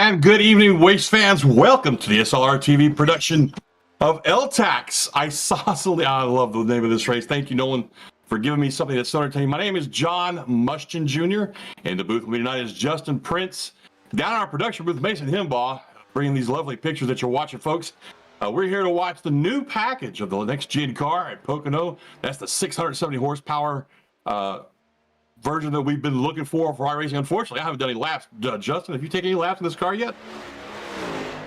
And good evening, Waste fans. Welcome to the LSRTV production of L-TAC. I love the name of this race. Thank you, Nolan, for giving me something that's so entertaining. My name is John Mushkin Jr. In the booth with me tonight is Justin Prince. Down in our production booth, Mason Himbaugh, bringing these lovely pictures that you're watching, folks. We're here to watch the new package of the next-gen car at Pocono. That's the 670 horsepower version that we've been looking for iRacing. Unfortunately, I haven't done any laps. Justin, have you taken any laps in this car yet?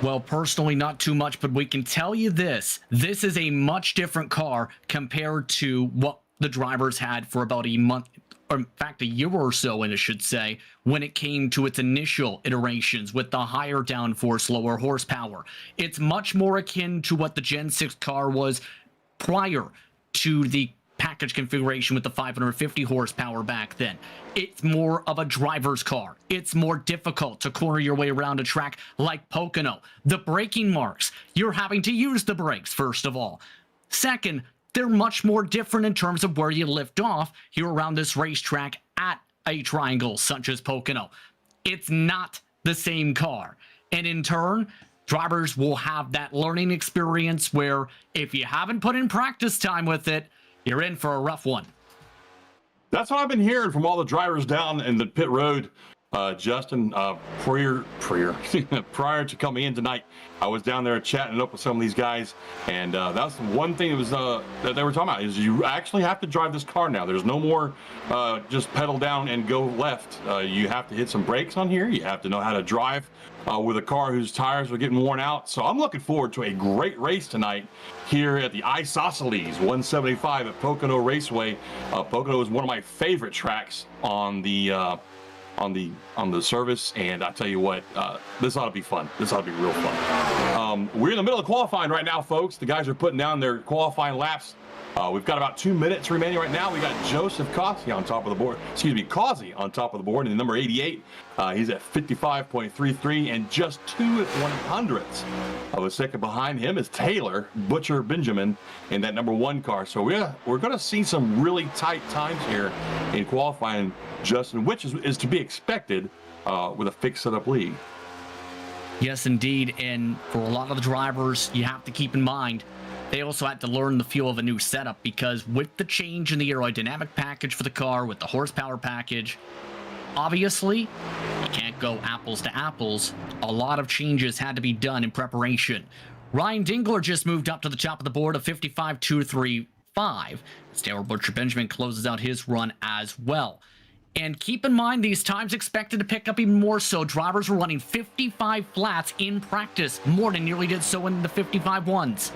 Well, personally, not too much, but we can tell you this. This is a much different car compared to what the drivers had for about a month, or in fact, a year or so, and I should say, when it came to its initial iterations with the higher downforce, lower horsepower. It's much more akin to what the Gen 6 car was prior to the package configuration with the 550 horsepower back then. It's more of a driver's car. It's more difficult to corner your way around a track like Pocono. The braking marks, you're having to use the brakes, first of all. Second, they're much more different in terms of where you lift off here around this racetrack at a triangle such as Pocono. It's not the same car. And in turn, drivers will have that learning experience where if you haven't put in practice time with it, you're in for a rough one. That's what I've been hearing from all the drivers down in the pit road, Justin. Prior to coming in tonight, I was down there chatting up with some of these guys, and that's one thing that was that they were talking about is you actually have to drive this car now. There's no more just pedal down and go left. You have to hit some brakes on here. You have to know how to drive with a car whose tires are getting worn out. So I'm looking forward to a great race tonight here at the Isosceles 175 at Pocono Raceway. Pocono is one of my favorite tracks on the service, and I tell you what, this ought to be fun. This ought to be real fun. We're in the middle of qualifying right now, folks. The guys are putting down their qualifying laps. We've got about 2 minutes remaining right now. We got Joseph Causey on top of the board. Causey on top of the board in the number 88. He's at 55.33 and just 2/100ths of a second behind him is Taylor Butcher Benjamin in that number 1 car. So we're going to see some really tight times here in qualifying, Justin, which is to be expected with a fixed setup league. Yes, indeed. And for a lot of the drivers, you have to keep in mind, they also had to learn the feel of a new setup because with the change in the aerodynamic package for the car, with the horsepower package, obviously, you can't go apples to apples. A lot of changes had to be done in preparation. Ryan Dingler just moved up to the top of the board of 55.235. Taylor Butcher Benjamin closes out his run as well. And keep in mind, these times expected to pick up even more so. Drivers were running 55 flats in practice, more than nearly did so in the 55 ones.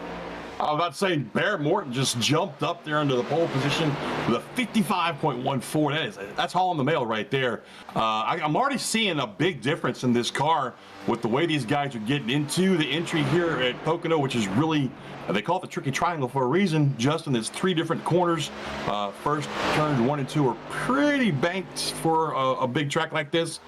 I was about to say, Barrett Morton just jumped up there into the pole position with a 55.14. That's hauling the mail right there. I'm already seeing a big difference in this car with the way these guys are getting into the entry here at Pocono, which is really, they call it the tricky triangle for a reason, Justin. There's 3 different corners. First turns 1 and 2 are pretty banked for a big track like this.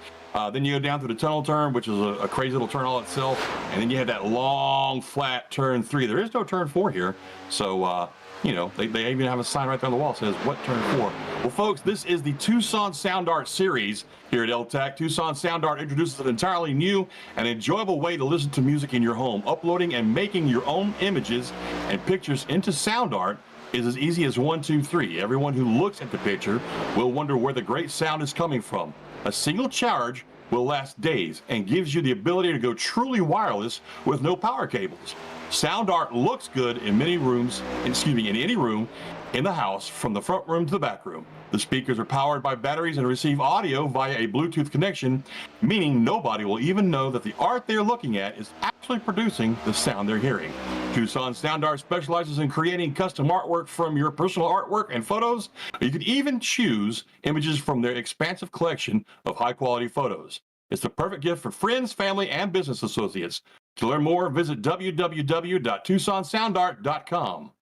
Then you go down through the tunnel turn, which is a crazy little turn all itself. And then you have that long, flat turn 3. There is no turn 4 here. So, you know, they even have a sign right there on the wall that says, what turn 4? Well, folks, this is the Tucson Sound Art series here at L-TAC. Tucson Sound Art introduces an entirely new and enjoyable way to listen to music in your home. Uploading and making your own images and pictures into Sound Art is as easy as 1, 2, 3. Everyone who looks at the picture will wonder where the great sound is coming from. A single charge will last days and gives you the ability to go truly wireless with no power cables. Sound Art looks good in many rooms, in any room in the house, from the front room to the back room. The speakers are powered by batteries and receive audio via a Bluetooth connection, meaning nobody will even know that the art they're looking at is actually producing the sound they're hearing. Tucson Sound Art specializes in creating custom artwork from your personal artwork and photos. You can even choose images from their expansive collection of high-quality photos. It's the perfect gift for friends, family, and business associates. To learn more, visit www.tucsonsoundart.com.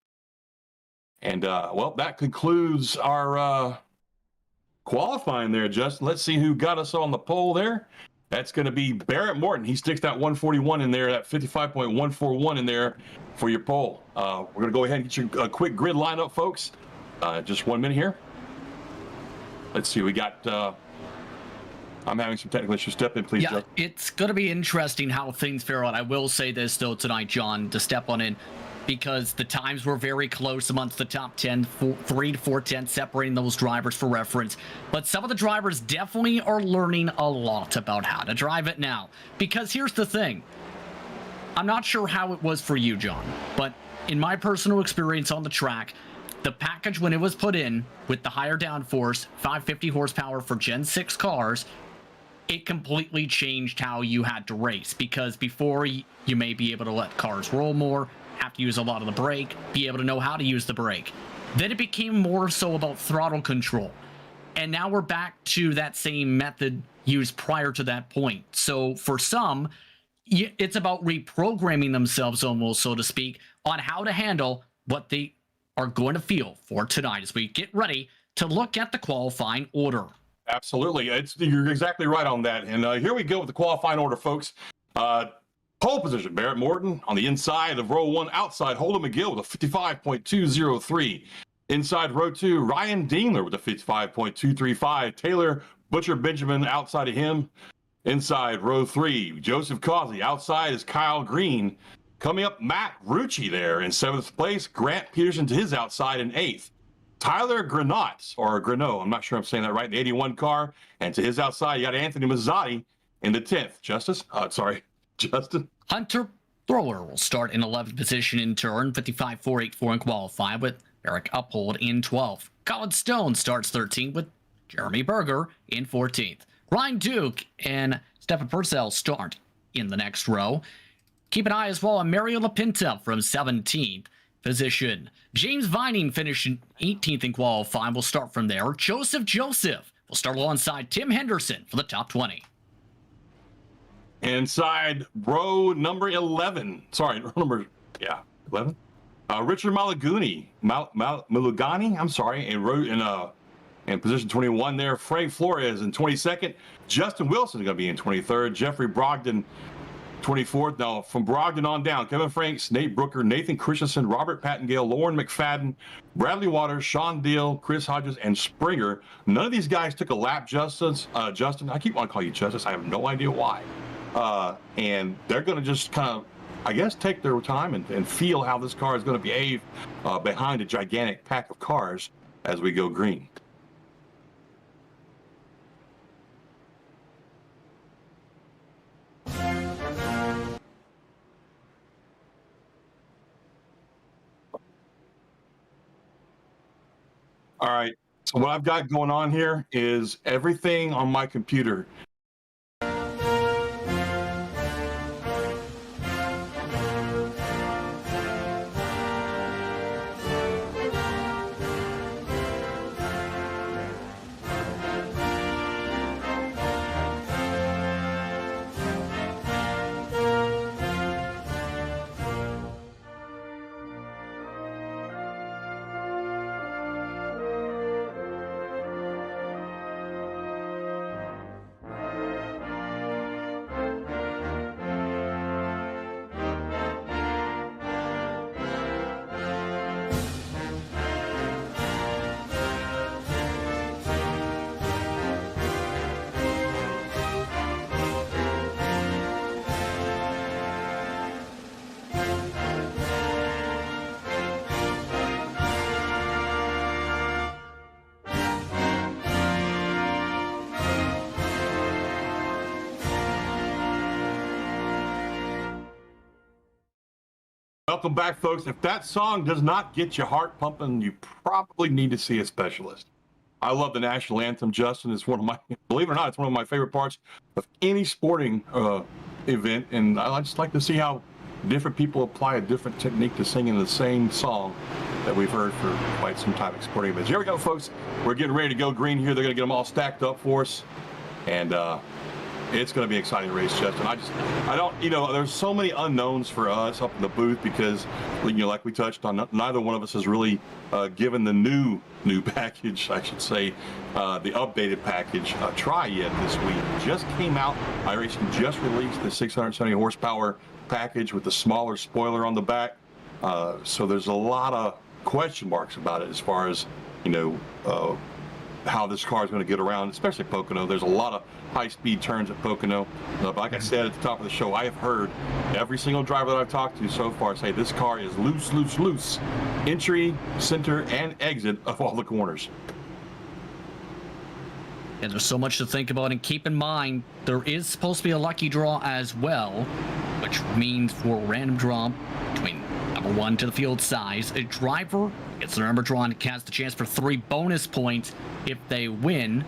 And, well, that concludes our qualifying there, Justin. Let's see who got us on the pole there. That's going to be Barrett Morton. He sticks that 141 in there, that 55.141 in there for your pole. We're going to go ahead and get you a quick grid lineup, folks. Just 1 minute here. Let's see. We got I'm having some technical issues. Step in, please, Yeah, Justin. it's going to be interesting how things fare out. I will say this, though, tonight, John, to step on in, because the times were very close amongst the top 10, 3 to 4 tenths separating those drivers for reference. But some of the drivers definitely are learning a lot about how to drive it now. Because here's the thing. I'm not sure how it was for you, John, but in my personal experience on the track, the package when it was put in with the higher downforce, 550 horsepower for Gen 6 cars, it completely changed how you had to race, because before you may be able to let cars roll more, have to use a lot of the brake, be able to know how to use the brake. Then it became more so about throttle control. And now we're back to that same method used prior to that point. So for some, it's about reprogramming themselves almost, so to speak, on how to handle what they are going to feel for tonight as we get ready to look at the qualifying order. Absolutely. You're exactly right on that. And here we go with the qualifying order, folks. Pole position, Barrett Morton on the inside of row 1, outside Holden McGill with a 55.203. Inside row 2, Ryan Deemler with a 55.235. Taylor Butcher Benjamin outside of him. Inside row 3, Joseph Causey. Outside is Kyle Green. Coming up, Matt Rucci there in 7th place. Grant Peterson to his outside in 8th. Tyler Granot, or Grano, I'm not sure I'm saying that right, the 81 car. And to his outside, you got Anthony Mazzotti in the 10th. Justin. Hunter Thrower will start in 11th position in turn, 55.484 and qualify, with Eric Uphold in 12th. Colin Stone starts 13th with Jeremy Berger in 14th. Ryan Duke and Stefan Purcell start in the next row. Keep an eye as well on Mario LaPinta from 17th position. James Vining finishing 18th in qualifying. We'll start from there. Joseph will start alongside Tim Henderson for the top 20. Inside row number 11. Sorry, row number, 11. Richard Malaguni, I'm sorry, in position 21 there. Frank Flores in 22nd. Justin Wilson is going to be in 23rd. Jeffrey Brogdon, 24th. Now, from Brogdon on down, Kevin Franks, Nate Brooker, Nathan Christensen, Robert Pattengale, Lauren McFadden, Bradley Waters, Sean Deal, Chris Hodges, and Springer. None of these guys took a lap, Justin, I keep wanting to call you Justice. I have no idea why. And they're going to just kind of, I guess, take their time and feel how this car is going to behave behind a gigantic pack of cars as we go green. All right, so what I've got going on here is everything on my computer. Welcome back, folks. If that song does not get your heart pumping, you probably need to see a specialist. I love the national anthem, Justin. It's one of my, believe it or not, it's one of my favorite parts of any sporting event. And I just like to see how different people apply a different technique to singing the same song that we've heard for quite some time at sporting events. Here we go, folks. We're getting ready to go green here. They're going to get them all stacked up for us. And it's going to be an exciting race, Justin. I don't, there's so many unknowns for us up in the booth because, like we touched on, neither one of us has really given the new package, I should say, the updated package, a try yet this week. Just came out. iRacing just released the 670 horsepower package with the smaller spoiler on the back. So there's a lot of question marks about it as far as, how this car is going to get around, especially Pocono. There's a lot of high-speed turns at Pocono. But like I said at the top of the show, I have heard every single driver that I've talked to so far say this car is loose, loose, loose. Entry, center, and exit of all the corners. And there's so much to think about, and keep in mind, there is supposed to be a lucky draw as well, which means for a random draw between number 1 to the field size, a driver gets their number drawn and has the chance for 3 bonus points if they win.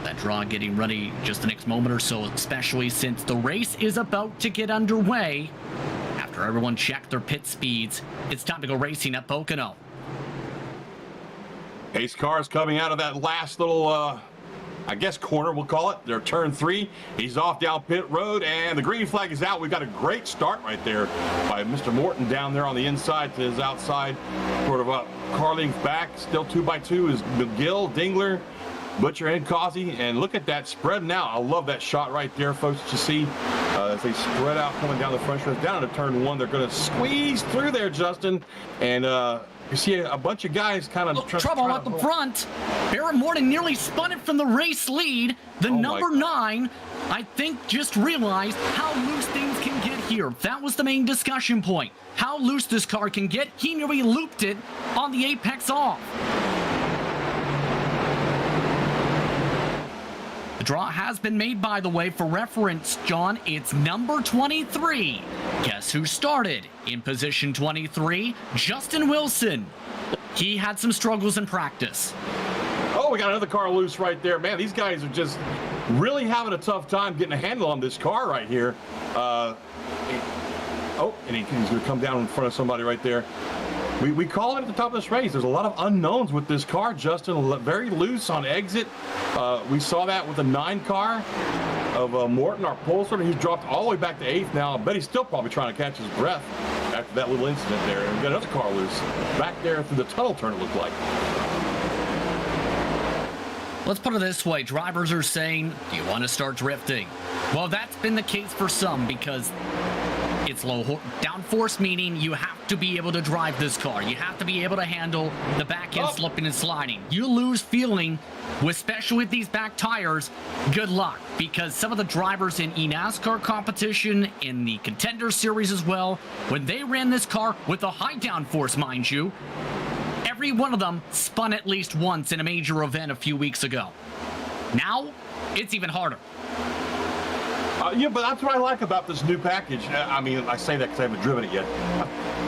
That draw getting ready just the next moment or so, especially since the race is about to get underway. After everyone checked their pit speeds, it's time to go racing at Pocono. Pace cars coming out of that last little, I guess, corner, we'll call it. They're turn 3. He's off down pit road, and the green flag is out. We've got a great start right there by Mr. Morton down there on the inside to his outside. Sort of car length back. Still 2x2 is McGill, Dingler, Butcher, and Causey. And look at that spread now. I love that shot right there, folks, that you see. As they spread out coming down the front stretch. Down into turn 1, they're going to squeeze through there, Justin. And you see a bunch of guys kind of trouble at the front. Barrett Morton nearly spun it from the race lead. The number 9, I think, just realized how loose things can get here. That was the main discussion point. How loose this car can get. He nearly looped it on the apex off. The draw has been made, by the way, for reference, John. It's number 23. Guess who started in position 23? Justin Wilson. He had some struggles in practice. Oh, we got another car loose right there. Man, these guys are just really having a tough time getting a handle on this car right here. And he's going to come down in front of somebody right there. We call it at the top of this race. There's a lot of unknowns with this car, Justin. Very loose on exit. We saw that with the 9 car of Morton, our pole sorter. He's dropped all the way back to 8th now. I bet he's still probably trying to catch his breath after that little incident there. And we got another car loose back there through the tunnel turn, it looked like. Let's put it this way. Drivers are saying, do you want to start drifting? Well, that's been the case for some because it's low downforce, meaning you have to be able to drive this car. You have to be able to handle the back end slipping and sliding. You lose feeling, especially with these back tires, good luck. Because some of the drivers in eNASCAR competition, in the Contender Series as well, when they ran this car with a high downforce, mind you, every one of them spun at least once in a major event a few weeks ago. Now, it's even harder. Yeah, but that's what I like about this new package. I mean, I say that because I haven't driven it yet.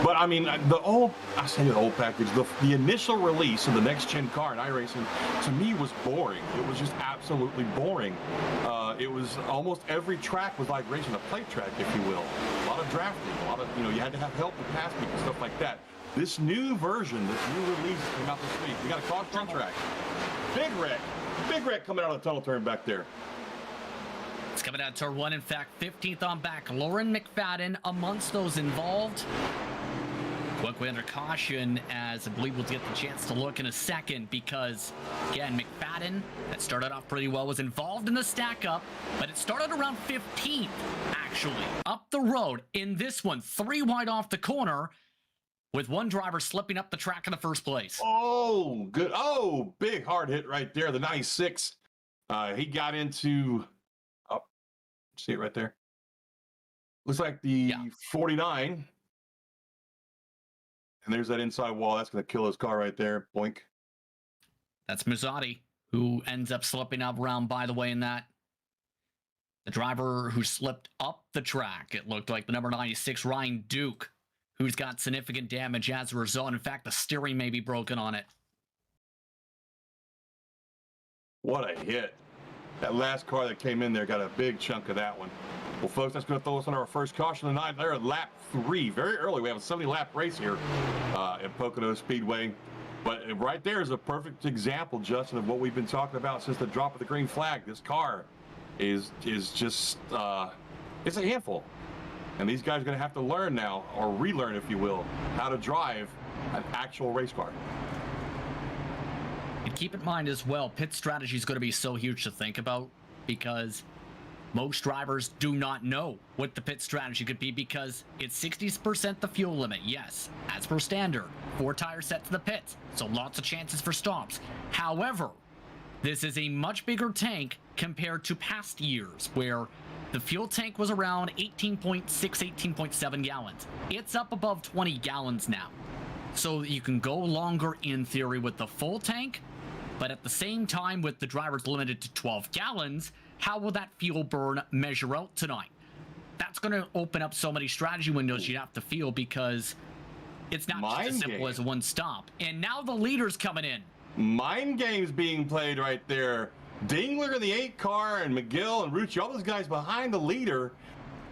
But I mean, the old package, the initial release of the next-gen car in iRacing, to me was boring. It was just absolutely boring. It was almost every track was like racing a plate track, if you will. A lot of drafting, a lot of, you had to have help with pass people and stuff like that. This new version, this new release came out this week. We got a caution track. Big wreck coming out of the tunnel turn back there. It's coming out turn 1, in fact, 15th on back. Lauren McFadden amongst those involved. Quickly under caution, as I believe we'll get the chance to look in a second, because, again, McFadden, that started off pretty well, was involved in the stack up, but it started around 15th, actually, up the road in this one, 3 wide off the corner, with one driver slipping up the track in the first place. Oh, good. Oh, big hard hit right there. The 96. He got into... See it right there. Looks like the 49. And there's that inside wall. That's going to kill his car right there. Boink. That's Mazzotti, who ends up slipping up around, by the way, in that. The driver who slipped up the track, it looked like the number 96, Ryan Duke, who's got significant damage as a result. In fact, the steering may be broken on it. What a hit. That last car that came in there got a big chunk of that one. Well, folks, that's going to throw us on our first caution tonight. They're at lap 3. Very early. We have a 70-lap race here at Pocono Speedway. But right there is a perfect example, Justin, of what we've been talking about since the drop of the green flag. This car is just, it's a handful. And these guys are going to have to learn now, or relearn, if you will, how to drive an actual race car. And keep in mind as well, pit strategy is going to be so huge to think about, because most drivers do not know what the pit strategy could be, because it's 60% the fuel limit. Yes, as per standard, 4 tires set to the pits, so lots of chances for stops. However, This is a much bigger tank compared to past years where the fuel tank was around 18.6, 18.7 gallons. It's up above 20 gallons now. So you can go longer in theory with the full tank, but at the same time with the drivers limited to 12 gallons, how will that fuel burn measure out tonight? That's going to open up so many strategy windows you have to feel, because it's not just as simple as one stop. And now the leader's coming in. Mind games being played right there. Dingler in the 8 car and McGill and Rucci, all those guys behind the leader,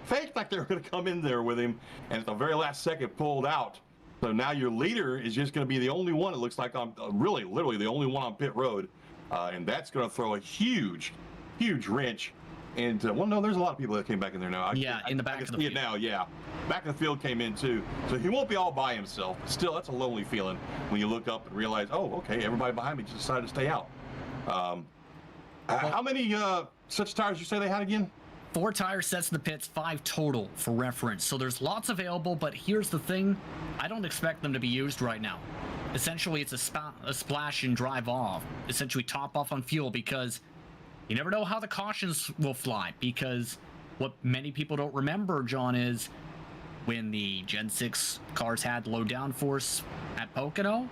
faked like they were going to come in there with him, and at the very last second pulled out. So now your leader is just going to be the only one, it looks like, on really, literally the only one on pit road. And that's going to throw a huge, huge wrench. And, well, no, there's a lot of people that came back in there now. In the back of the field. Now, yeah. Back in the field came in, too. So he won't be all by himself. But still, that's a lonely feeling when you look up and realize, oh, okay, everybody behind me just decided to stay out. How many such tires you say they had again? 4 tire sets in the pits, 5 total for reference. So there's lots available, but here's the thing. I don't expect them to be used right now. Essentially, it's a splash and drive off. Essentially, top off on fuel, because you never know how the cautions will fly. Because what many people don't remember, John, is when the Gen 6 cars had low downforce at Pocono,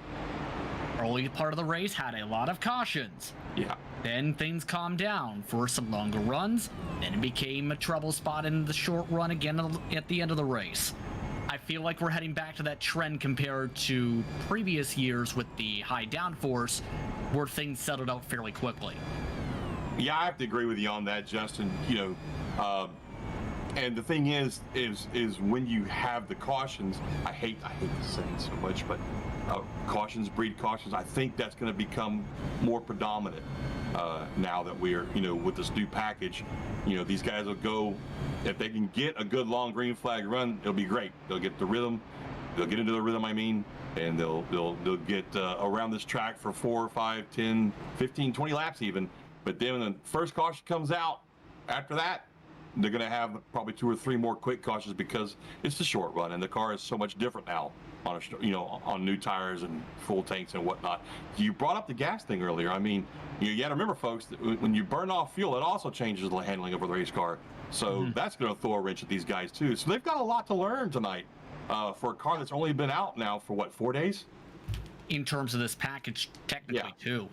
early part of the race had a lot of cautions. Yeah. Then things calmed down for some longer runs. Then it became a trouble spot in the short run again at the end of the race. I feel like we're heading back to that trend compared to previous years with the high downforce, where things settled out fairly quickly. Yeah, I have to agree with you on that, Justin. You know, and the thing is when you have the cautions, I hate to say it so much, but cautions breed cautions. I think that's going to become more predominant now that we're, you know, with this new package. You know, these guys will go, if they can get a good long green flag run, it'll be great. They'll get the rhythm. They'll get into the rhythm, I mean, and they'll get around this track for 4, 5, 10, 15, 20 laps even. But then when the first caution comes out, after that, they're going to have probably 2 or 3 more quick cautions, because it's the short run and the car is so much different now on on new tires and full tanks and whatnot. You brought up the gas thing earlier. I mean, you got to remember, folks, that when you burn off fuel, it also changes the handling of a race car. So that's going to throw a wrench at these guys too. So they've got a lot to learn tonight for a car that's only been out now for what, 4 days? In terms of this package, technically, too.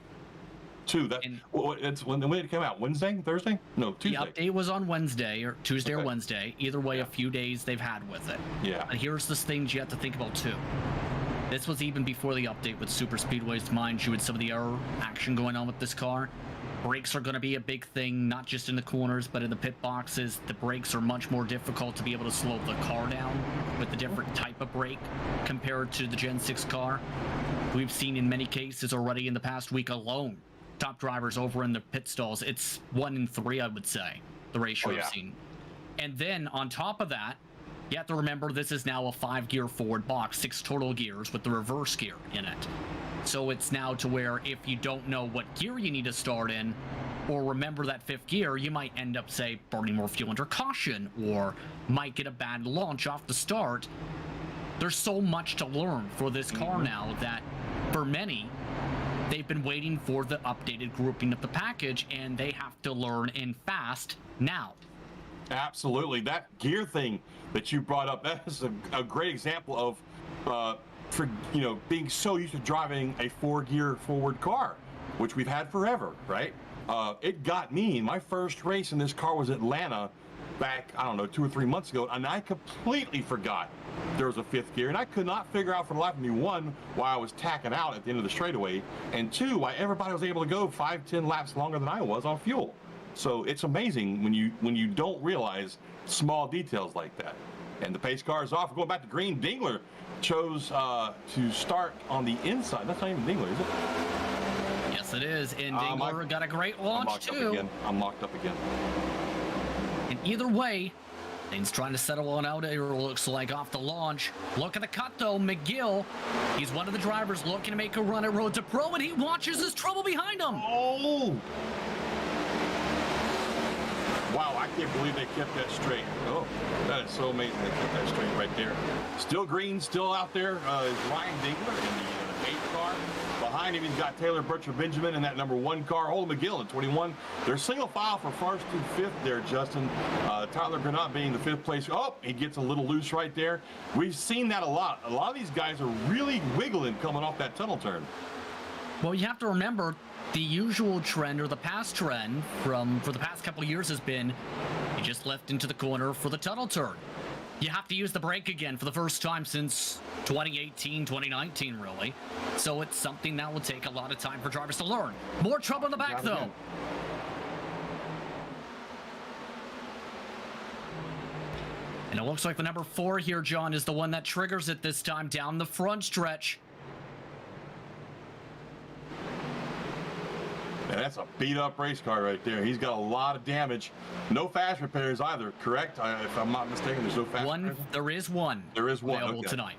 It's when it came out, Wednesday, Thursday? No, Tuesday. The update was on Wednesday or Tuesday or Wednesday. Either way, a few days they've had with it. Yeah. And here's the things you have to think about too. This was even before the update with super speedways, mind you, with some of the error action going on with this car. Brakes are going to be a big thing, not just in the corners, but in the pit boxes. The brakes are much more difficult to be able to slow the car down with the different type of brake compared to the Gen 6 car. We've seen in many cases already in the past week alone, top drivers over in the pit stalls, it's 1 in 3, I would say, the ratio I've seen. And then on top of that, you have to remember this is now a 5-gear forward box, 6 total gears with the reverse gear in it. So it's now to where if you don't know what gear you need to start in, or remember that 5th gear, you might end up, say, burning more fuel under caution, or might get a bad launch off the start. There's so much to learn for this car now that, for many, they've been waiting for the updated grouping of the package, and they have to learn in fast now. Absolutely. That gear thing that you brought up, that is a great example of, being so used to driving a 4-gear forward car, which we've had forever, right? It got me. My first race in this car was Atlanta back, I don't know, 2 or 3 months ago, and I completely forgot there was a 5th gear, and I could not figure out for the life of me, 1, why I was tacking out at the end of the straightaway, and 2, why everybody was able to go 5, 10 laps longer than I was on fuel. So it's amazing when you don't realize small details like that. And the pace car is off. We're going back to green. Dingler chose to start on the inside. That's not even Dingler, is it? Yes, it is. And Dingler got a great launch, too. I'm locked up again. And either way, things trying to settle on out. It looks like off the launch. Look at the cut, though. McGill, he's one of the drivers looking to make a run at Road to Pro, and he watches his trouble behind him. Oh! Wow, I can't believe they kept that straight. Oh, that is so amazing they kept that straight right there. Still green, still out there is Ryan Dingler in the 8 car. Behind behind him, he's got Taylor Butcher Benjamin in that number 1 car. Holden McGill in 21. They're single file for first through fifth there, Justin. Tyler Granat being the 5th place. Oh, he gets a little loose right there. We've seen that a lot. A lot of these guys are really wiggling coming off that tunnel turn. Well, you have to remember the usual trend, or the past trend for the past couple of years, has been you just left into the corner for the tunnel turn. You have to use the brake again for the first time since 2018, 2019, really. So it's something that will take a lot of time for drivers to learn. More trouble in the back, though. And it looks like the number 4 here, John, is the one that triggers it this time down the front stretch. Yeah, that's a beat-up race car right there. He's got a lot of damage. No fast repairs either, correct? If I'm not mistaken, there's no fast repairs? There is one. There is one available tonight.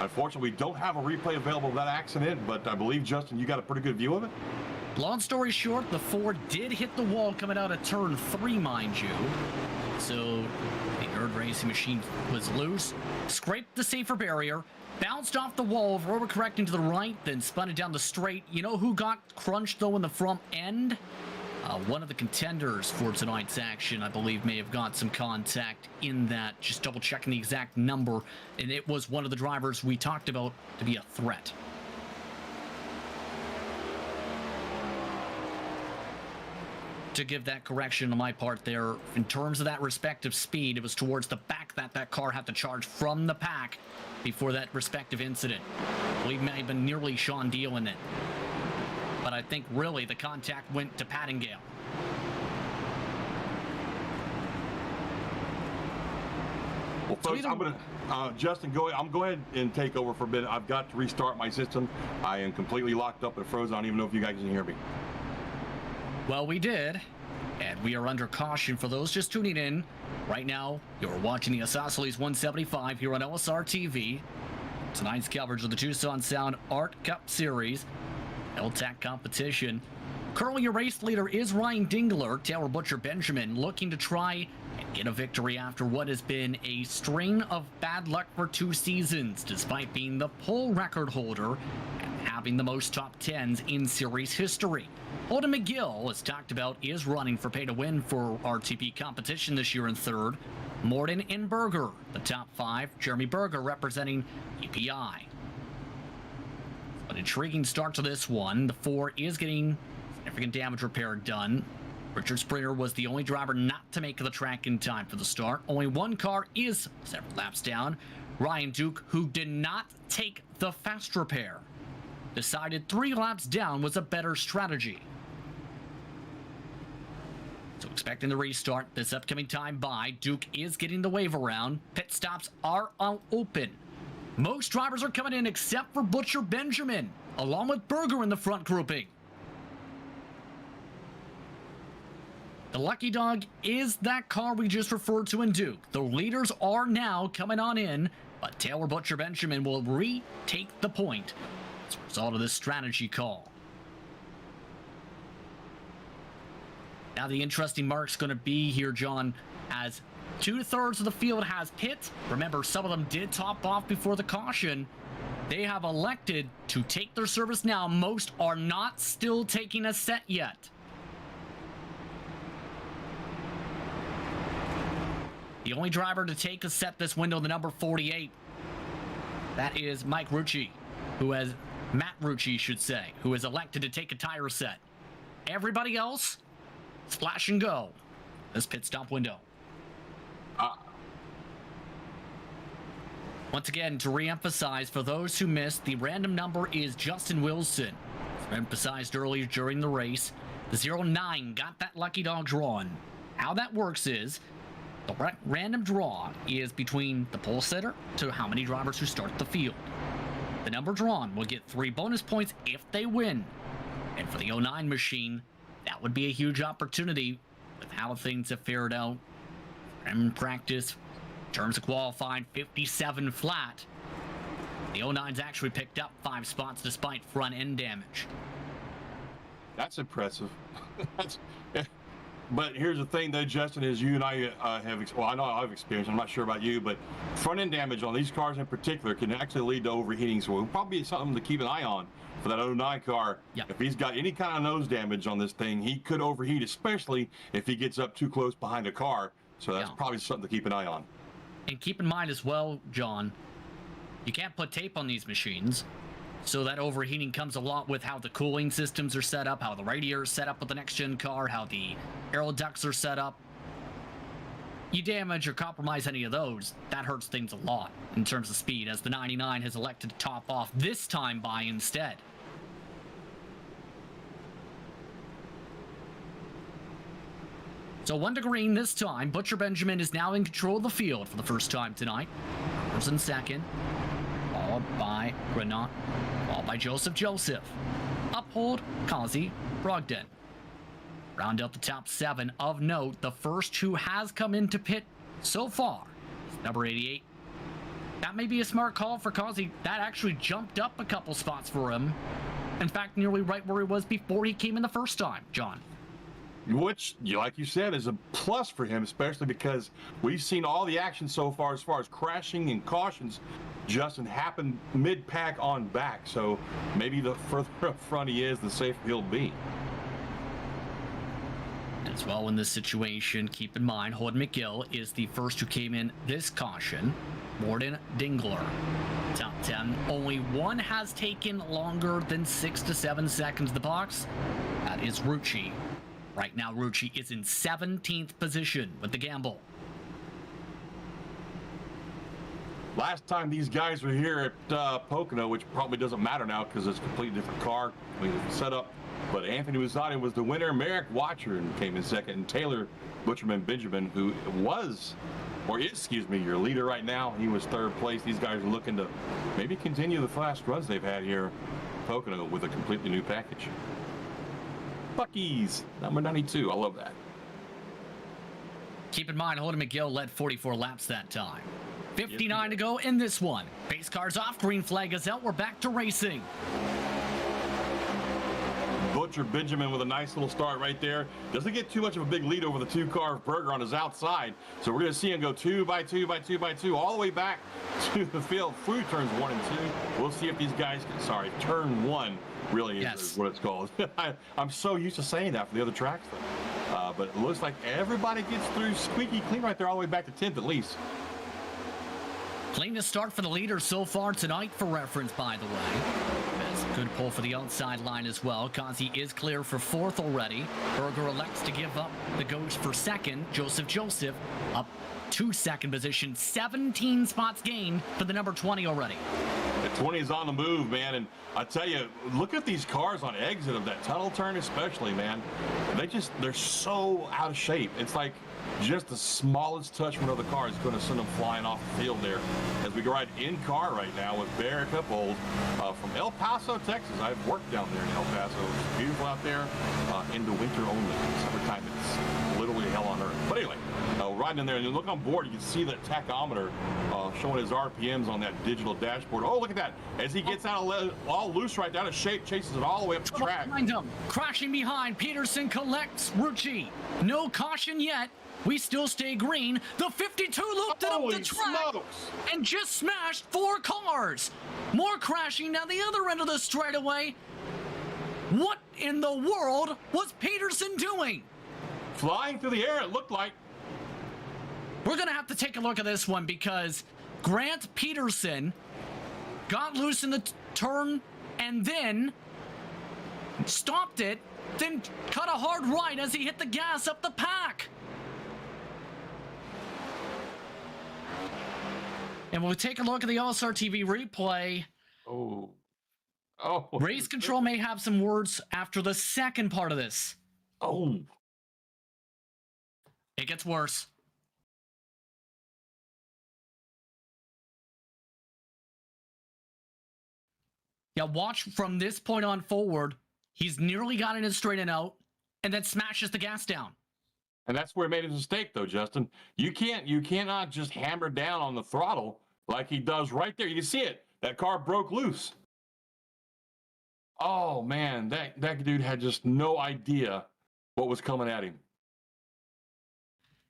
Unfortunately, we don't have a replay available of that accident, but I believe, Justin, you got a pretty good view of it? Long story short, the Ford did hit the wall coming out of turn 3, mind you. So the Nerd Racing machine was loose, scraped the safer barrier, bounced off the wall, overcorrecting to the right, then spun it down the straight. You know who got crunched, though, in the front end? One of the contenders for tonight's action, I believe, may have got some contact in that. Just double-checking the exact number. And it was one of the drivers we talked about to be a threat. To give that correction on my part there, in terms of that respective speed, it was towards the back that car had to charge from the pack before that respective incident. I believe it may have been nearly Sean Deal in it. But I think really the contact went to Pattingale. Well, folks, I'm going to, Justin, I'm go ahead and take over for a bit. I've got to restart my system. I am completely locked up and frozen. I don't even know if you guys can hear me. Well, we did, and we are under caution for those just tuning in. Right now, you're watching the Isosceles 175 here on LSRTV. Tonight's coverage of the Tucson Sound Art Cup Series, L-TAC competition. Currently, your race leader is Ryan Dingler. Taylor Butcher Benjamin looking to try and get a victory after what has been a string of bad luck for 2 seasons, despite being the pole record holder and having the most top 10s in series history. Holden McGill, as talked about, is running for pay to win for RTP competition this year in 3rd. Morden and Berger, the top 5. Jeremy Berger representing EPI. An intriguing start to this one. The 4 is getting significant damage repair done. Richard Springer was the only driver not to make the track in time for the start. Only 1 car is several laps down. Ryan Duke, who did not take the fast repair, decided 3 laps down was a better strategy. So expecting the restart this upcoming time by. Duke is getting the wave around. Pit stops are all open. Most drivers are coming in except for Butcher Benjamin, along with Berger in the front grouping. The Lucky Dog is that car we just referred to in Duke. The leaders are now coming on in, but Taylor Butcher Benjamin will retake the point as a result of this strategy call. Now the interesting mark's going to be here, John, as 2/3 of the field has pit. Remember, some of them did top off before the caution. They have elected to take their service now. Most are not still taking a set yet. The only driver to take a set this window, the number 48, that is Mike Rucci, Matt Rucci should say, who is elected to take a tire set. Everybody else, splash and go. This pit stop window. Once again, to re-emphasize, for those who missed, the random number is Justin Wilson. As emphasized earlier during the race, the 09 got that lucky dog drawn. How that works is, the random draw is between the pole sitter to how many drivers who start the field. The number drawn will get 3 bonus points if they win. And for the 09 machine, that would be a huge opportunity with how things have fared out in practice. In terms of qualifying, 57 flat. The 09's actually picked up 5 spots despite front end damage. That's impressive. But here's the thing, though, Justin, is you and I well, I know I've experienced, I'm not sure about you, but front end damage on these cars in particular can actually lead to overheating. So it'll probably be something to keep an eye on for that '09 car. Yeah. If he's got any kind of nose damage on this thing, he could overheat, especially if he gets up too close behind a car. So that's probably something to keep an eye on. And keep in mind as well, John, you can't put tape on these machines. So that overheating comes a lot with how the cooling systems are set up, how the radiator is set up with the next-gen car, how the aero ducts are set up. You damage or compromise any of those, that hurts things a lot in terms of speed, as the 99 has elected to top off this time by instead. So 1 to green this time. Butcher Benjamin is now in control of the field for the first time tonight. Berger's in second. Followed by Renault, followed by Joseph. Uphold, Kazi, Brogdon. Round out the top 7. Of note, the first who has come into pit so far is number 88. That may be a smart call for Kazi. That actually jumped up a couple spots for him. In fact, nearly right where he was before he came in the first time, John. Which, like you said, is a plus for him, especially because we've seen all the action so far as crashing and cautions, Justin, happen mid-pack on back. So maybe the further up front he is, the safer he'll be. As well, in this situation, keep in mind, Holden McGill is the first who came in this caution. Morden Dingler. Top 10. Only one has taken longer than 6 to 7 seconds in the box. That is Rucci. Right now, Rucci is in 17th position with the gamble. Last time these guys were here at Pocono, which probably doesn't matter now because it's a completely different car, completely different setup. But Anthony Wazzati was the winner. Merrick Watcher came in second, and Taylor Butcherman Benjamin, who was, or is, excuse me, your leader right now, he was third place. These guys are looking to maybe continue the fast runs they've had here at Pocono with a completely new package. Bucky's number 92. I love that. Keep in mind, Holden McGill led 44 laps that time. 59 to go in this one. Pace car's off, green flag is out. We're back to racing. Butcher Benjamin with a nice little start right there. Doesn't get too much of a big lead over the 2-car of Berger on his outside. So we're going to see him go 2 by 2 by 2 by 2 all the way back to the field through turns 1 and 2. We'll see if these guys can, sorry, turn 1 really is what it's called. I'm so used to saying that for the other tracks though. But it looks like everybody gets through squeaky clean right there all the way back to 10th at least. Cleanest start for the leader so far tonight for reference, by the way. Good pull for the outside line as well. Kazi is clear for 4th already. Berger elects to give up the ghost for 2nd. Joseph up to 2nd position. 17 spots gained for the number 20 already. The 20 is on the move, man. And I tell you, look at these cars on exit of that tunnel turn especially, man. They're so out of shape. It's like just the smallest touch from another car is going to send them flying off the field there. As we go right in car right now with Barrett Uphold from El Paso, Texas. I've worked down there in El Paso. It's beautiful out there in the winter only. Summertime, it's literally hell on earth. But anyway, riding in there, and you look on board, you can see the tachometer showing his RPMs on that digital dashboard. Oh, look at that. As he gets out all loose right down of shape, chases it all the way up the track. Behind him, crashing behind, Peterson collects Rucci. No caution yet. We still stay green. The 52 looped it up the track and just smashed 4 cars. More crashing down the other end of the straightaway. What in the world was Peterson doing? Flying through the air, it looked like. We're going to have to take a look at this one because Grant Peterson got loose in the turn and then stopped it, then cut a hard right as he hit the gas up the pack. And we'll take a look at the LSRTV replay. Oh. Race control may have some words after the second part of this. Oh. It gets worse. Yeah, watch from this point on forward. He's nearly got it in straight and out, and then smashes the gas down. And that's where he made his mistake, though, Justin. You cannot just hammer down on the throttle like he does right there. You can see it. That car broke loose. Oh man, that dude had just no idea what was coming at him.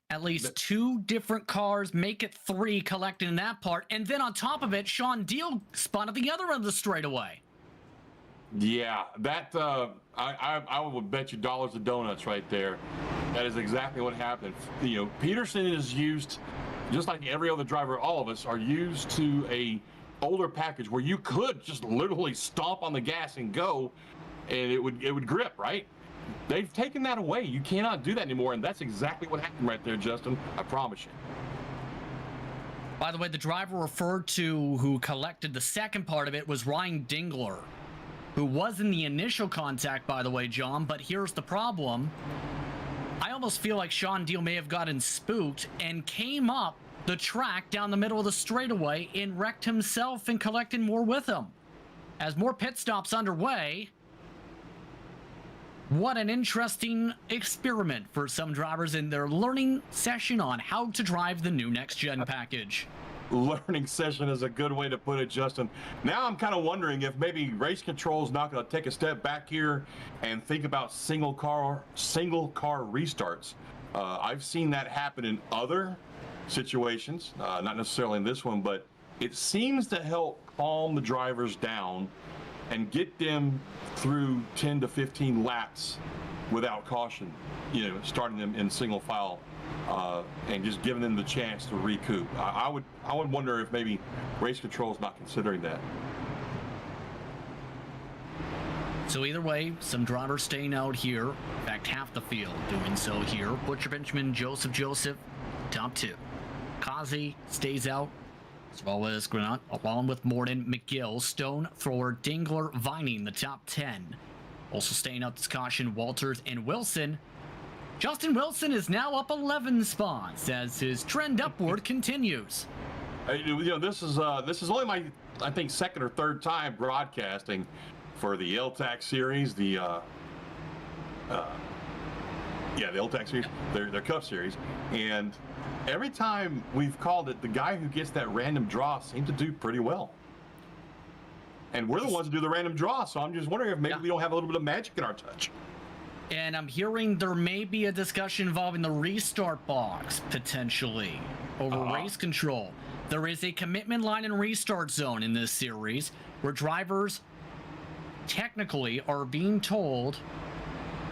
At least two different cars, make it three collected in that part. And then on top of it, Sean Deal spun at the other end of the straightaway. Yeah, that I would bet you dollars to donuts right there. That is exactly what happened. You know, Peterson is used, just like every other driver, all of us are used to a older package where you could just literally stomp on the gas and go, and it would grip, right? They've taken that away. You cannot do that anymore, and that's exactly what happened right there, Justin. I promise you. By the way, the driver referred to who collected the second part of it was Ryan Dingler, who was in the initial contact, by the way, John. But here's the problem. I almost feel like Sean Deal may have gotten spooked and came up the track down the middle of the straightaway and wrecked himself and collected more with him. As more pit stops underway, what an interesting experiment for some drivers in their learning session on how to drive the new next-gen package. Learning session is a good way to put it, Justin. Now I'm kind of wondering if maybe race control is not going to take a step back here and think about single car restarts. I've seen that happen in other situations, not necessarily in this one, but it seems to help calm the drivers down and get them through 10 to 15 laps without caution, you know, starting them in single file and just giving them the chance to recoup. I would wonder if maybe race control is not considering that. So either way, some drivers staying out here. In fact, half the field doing so here. Butcher Benjamin, Joseph, top two. Kazi stays out, as well as Granat, along with Morton, McGill, Stone, Thrower, Dingler, Vining, the top 10. Also staying out this caution, Walters and Wilson. Justin Wilson is now up 11 spots as his trend upward continues. You know, this is only my, I think, second or third time broadcasting for the L-TAC series, the L-TAC series, their Cup series, and every time we've called it, the guy who gets that random draw seems to do pretty well. And we're the ones who do the random draw, so I'm just wondering if maybe we don't have a little bit of magic in our touch. And I'm hearing there may be a discussion involving the restart box, potentially, over race control. There is a commitment line and restart zone in this series where drivers technically are being told,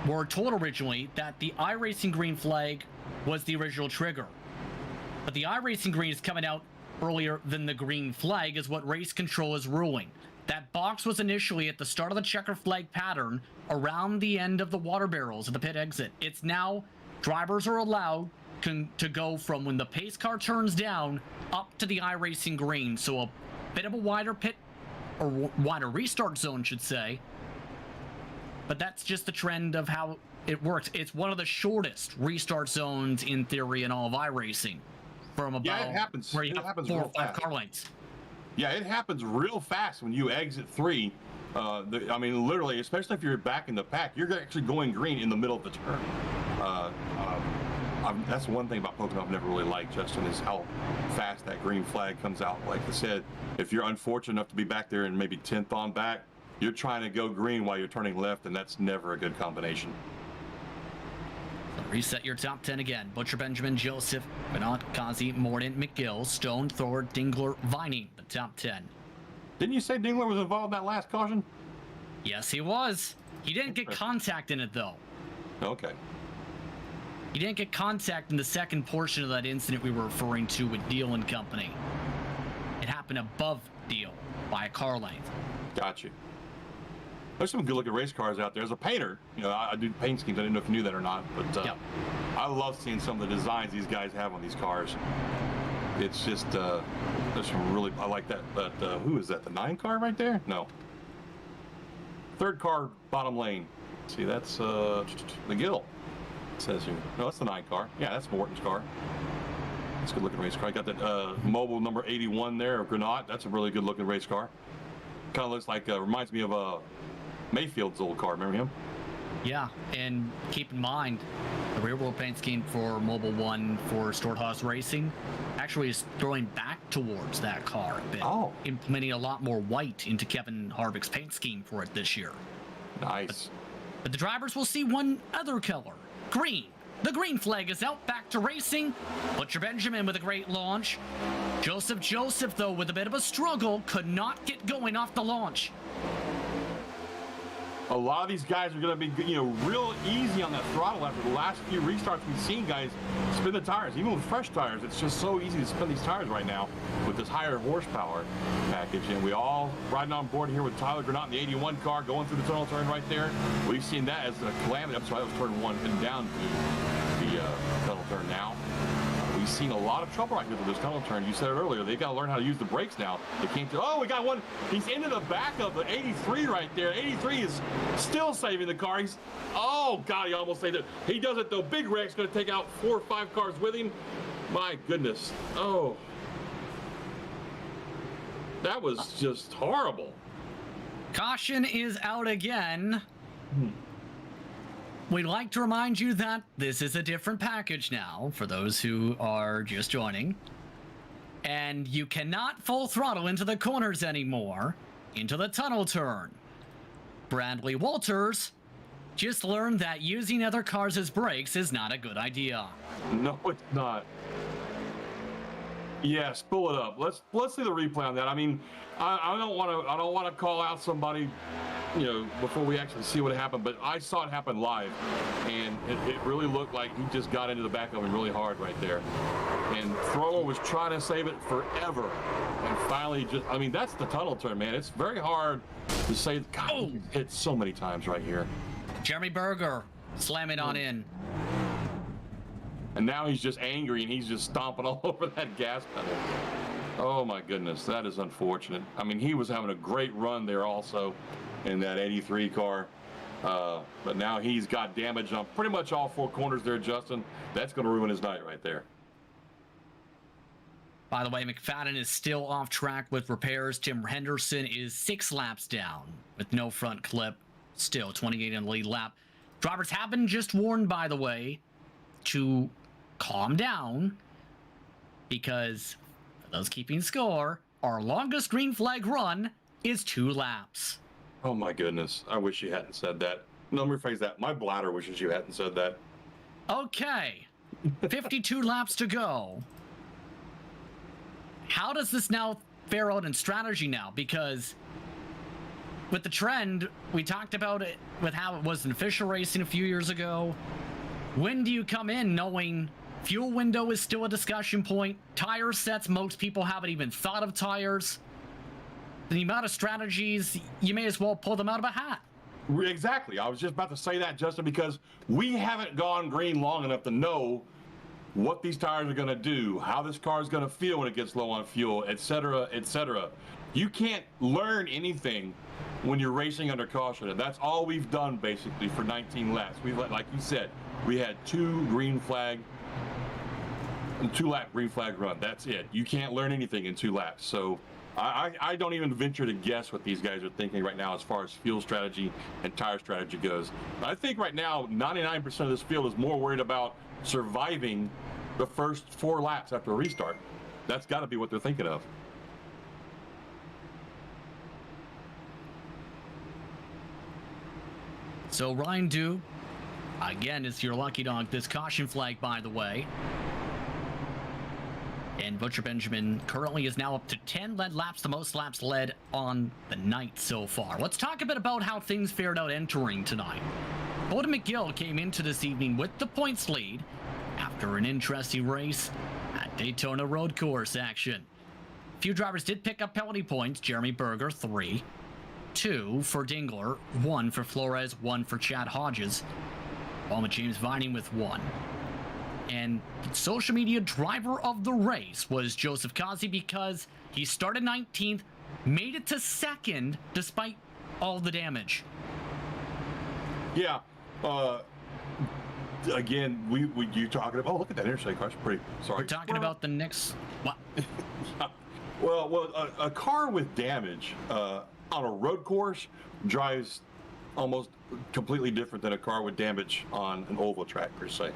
were told originally, that the iRacing green flag was the original trigger. But the iRacing green is coming out earlier than the green flag is what race control is ruling. That box was initially at the start of the checker flag pattern around the end of the water barrels at the pit exit. It's now drivers are allowed to go from when the pace car turns down up to the iRacing green. So a bit of a wider pit, or wider restart zone, should say. But that's just the trend of how it works. It's one of the shortest restart zones in theory in all of iRacing. From about it happens. Where you have 4 or 5 car lengths. Yeah, it happens real fast when you exit 3. I mean, literally, especially if you're back in the pack, you're actually going green in the middle of the turn. That's one thing about Pocono I've never really liked, Justin, is how fast that green flag comes out. Like I said, if you're unfortunate enough to be back there and maybe 10th on back, you're trying to go green while you're turning left, and that's never a good combination. Reset your top 10 again. Butcher, Benjamin, Joseph, Bernard, Kazi, Morton, McGill, Stone, Thor, Dingler, Vining, the top 10. Didn't you say Dingler was involved in that last caution? Yes, he was. He didn't get contact in it, though. Okay. He didn't get contact in the second portion of that incident we were referring to with Deal and Company. It happened above Deal by a car length. Gotcha. There's some good-looking race cars out there. As a painter, you know, I do paint schemes. I didn't know if you knew that or not, but I love seeing some of the designs these guys have on these cars. It's just, there's some really, I like that. But who is that? The 9 car right there? No. 3rd car, bottom lane. See, that's McGill. It says here. No, that's the 9 car. Yeah, that's Morton's car. That's a good-looking race car. I got that mobile number 81 there, of Granat. That's a really good-looking race car. Kind of looks like, reminds me of Mayfield's old car. Remember him? Yeah, and keep in mind, the rear wheel paint scheme for Mobile 1 for Storthouse Racing actually is throwing back towards that car a bit. Implementing a lot more white into Kevin Harvick's paint scheme for it this year. Nice. But the drivers will see one other color, green, The green flag is out, back to racing. Butcher Benjamin with a great launch. Joseph, though, with a bit of a struggle, could not get going off the launch. A lot of these guys are going to be, real easy on that throttle after the last few restarts we've seen guys spin the tires. Even with fresh tires, it's just so easy to spin these tires right now with this higher horsepower package. And we all riding on board here with Tyler Granat in the 81 car going through the tunnel turn right there. We've seen that as a calamity. I'm sorry, that was turn 1 and down to the tunnel turn now. We've seen a lot of trouble right here with this tunnel turn. You said it earlier. They've got to learn how to use the brakes now. They came to, we got one. He's into the back of the 83 right there. 83 is still saving the car. Oh, God, he almost saved it. He does it, though. Big Rex going to take out 4 or 5 cars with him. My goodness. Oh. That was just horrible. Caution is out again. We'd like to remind you that this is a different package now, for those who are just joining. And you cannot full throttle into the corners anymore, into the tunnel turn. Bradley Walters just learned that using other cars as brakes is not a good idea. No, it's not. Yes, pull it up. Let's see the replay on that. I mean, I don't want to call out somebody, before we actually see what happened, but I saw it happen live, and it really looked like he just got into the back of him really hard right there. And Thrower was trying to save it forever, and finally that's the tunnel turn, man. It's very hard to say. God, he hit so many times right here. Jeremy Berger slamming on in. And now he's just angry, and he's just stomping all over that gas pedal. Oh my goodness, that is unfortunate. I mean, he was having a great run there also in that 83 car. But now he's got damage on pretty much all 4 corners there, Justin. That's going to ruin his night right there. By the way, McFadden is still off track with repairs. Tim Henderson is 6 laps down with no front clip. Still 28 in the lead lap. Drivers have been just warned, by the way, to calm down, because for those keeping score, our longest green flag run is 2 laps. Oh my goodness. I wish you hadn't said that. No, let me rephrase that. My bladder wishes you hadn't said that. Okay. 52 laps to go. How does this now fare out in strategy now? Because with the trend, we talked about it with how it was in official racing a few years ago. When do you come in knowing fuel window is still a discussion point? Tire sets, most people haven't even thought of tires. The amount of strategies, you may as well pull them out of a hat. Exactly. I was just about to say that, Justin, because we haven't gone green long enough to know what these tires are going to do, how this car is going to feel when it gets low on fuel, etc., etc. You can't learn anything when you're racing under caution, and that's all we've done basically for 19 laps. We've, like you said, we had 2 2-lap green flag run. That's it. You can't learn anything in 2 laps. So I don't even venture to guess what these guys are thinking right now as far as fuel strategy and tire strategy goes. I think right now 99% of this field is more worried about surviving the first 4 laps after a restart. That's got to be what they're thinking of. So Ryan Dew, again, is your lucky dog. This caution flag, by the way. And Butcher Benjamin currently is now up to 10 led laps, the most laps led on the night so far. Let's talk a bit about how things fared out entering tonight. Bowden McGill came into this evening with the points lead after an interesting race at Daytona Road Course action. A few drivers did pick up penalty points. Jeremy Berger, 3. 2 for Dingler, 1 for Flores, 1 for Chad Hodges, while with James Vining with 1. And social media driver of the race was Joseph Kazi, because he started 19th, made it to 2nd despite all the damage. Yeah. Again, you talking about? Oh, look at that interstate car. It's pretty. Sorry. We're talking about the next. What? Well, a car with damage on a road course drives almost completely different than a car with damage on an oval track per se.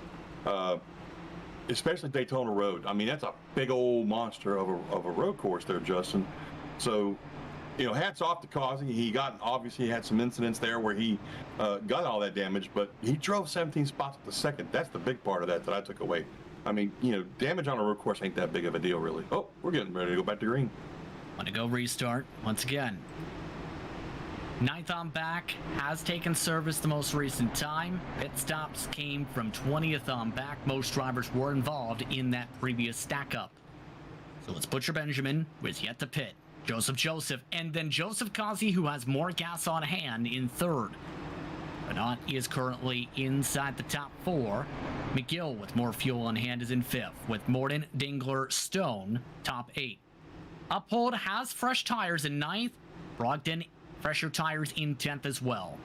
Especially Daytona Road. I mean, that's a big old monster of a road course there, Justin. So hats off to Causey. He had some incidents there where he got all that damage, but he drove 17 spots at the second. That's the big part of that I took away. I mean, damage on a road course ain't that big of a deal, really. Oh, we're getting ready to go back to green. Want to go restart once again. 9th on back, has taken service the most recent time. Pit stops came from 20th on back. Most drivers were involved in that previous stack up. So it's Butcher Benjamin, who is yet to pit. Joseph, and then Joseph Causey, who has more gas on hand in 3rd. Bernard is currently inside the top 4. McGill, with more fuel on hand, is in 5th, with Morton, Dingler, Stone, top 8. Uphold has fresh tires in 9th. Brogdon, fresher tires in 10th as well.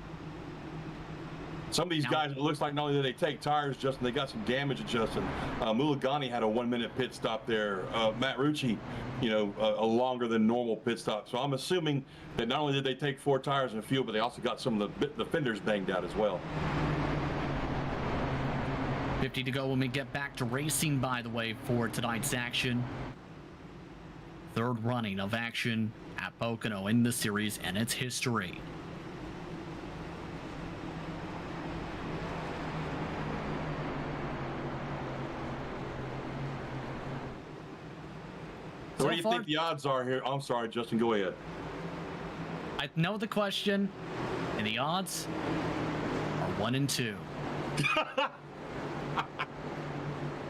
Some of these guys, it looks like not only did they take tires, Justin, they got some damage adjusted. Mulligani had a 1-minute pit stop there. Matt Rucci, a longer than normal pit stop. So I'm assuming that not only did they take 4 tires and fuel, but they also got some of the fenders banged out as well. 50 to go when we get back to racing, by the way, for tonight's action. 3rd running of action at Pocono in the series and its history. What do you think the odds are here? I'm sorry, Justin, go ahead. I know the question, and the odds are 1 and 2.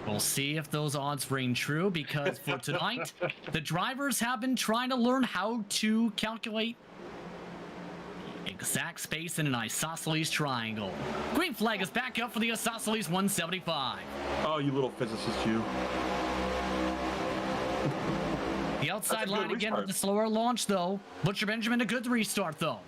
We'll see if those odds ring true, because for tonight, the drivers have been trying to learn how to calculate the exact space in an isosceles triangle. Green flag is back up for the isosceles 175. Oh, you little physicist, you. The outside line again with the slower launch, though. Butcher Benjamin, a good restart, though.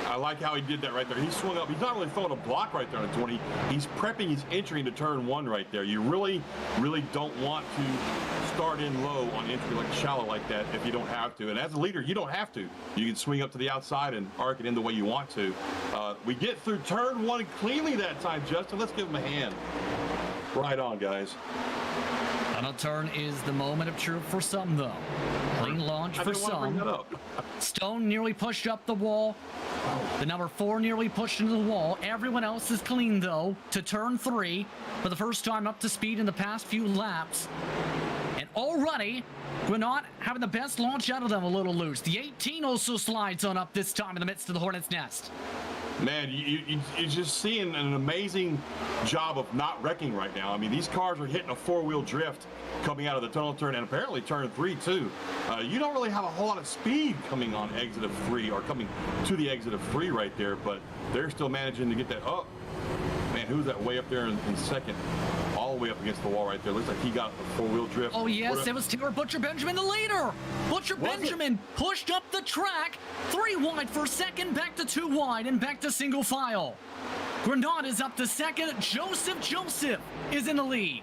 I like how he did that right there. He swung up. He's not really throwing a block right there on the 20. He's prepping his entry into turn 1 right there. You really, really don't want to start in low on entry like shallow like that if you don't have to. And as a leader, you don't have to. You can swing up to the outside and arc it in the way you want to. We get through turn 1 cleanly that time, Justin. Let's give him a hand. Right on, guys. Final turn is the moment of truth for some, though. Clean launch for some. Stone nearly pushed up the wall. The number 4 nearly pushed into the wall. Everyone else is clean, though, to turn 3 for the first time up to speed in the past few laps. And already, we're not having the best launch out of them, a little loose. The 18 also slides on up this time in the midst of the Hornet's Nest. Man, you're just seeing an amazing job of not wrecking right now. I mean, these cars are hitting a 4-wheel drift coming out of the tunnel turn, and apparently turn 3 too. You don't really have a whole lot of speed coming on exit of 3 or coming to the exit of 3 right there, but they're still managing to get that up. Man, who's that way up there in second? All the way up against the wall right there. Looks like he got the 4-wheel drift. Oh, yes, it was Taylor Butcher Benjamin, the leader. Butcher Benjamin pushed up the track. 3 wide for second, back to 2 wide, and back to single file. Grenade is up to second. Joseph is in the lead.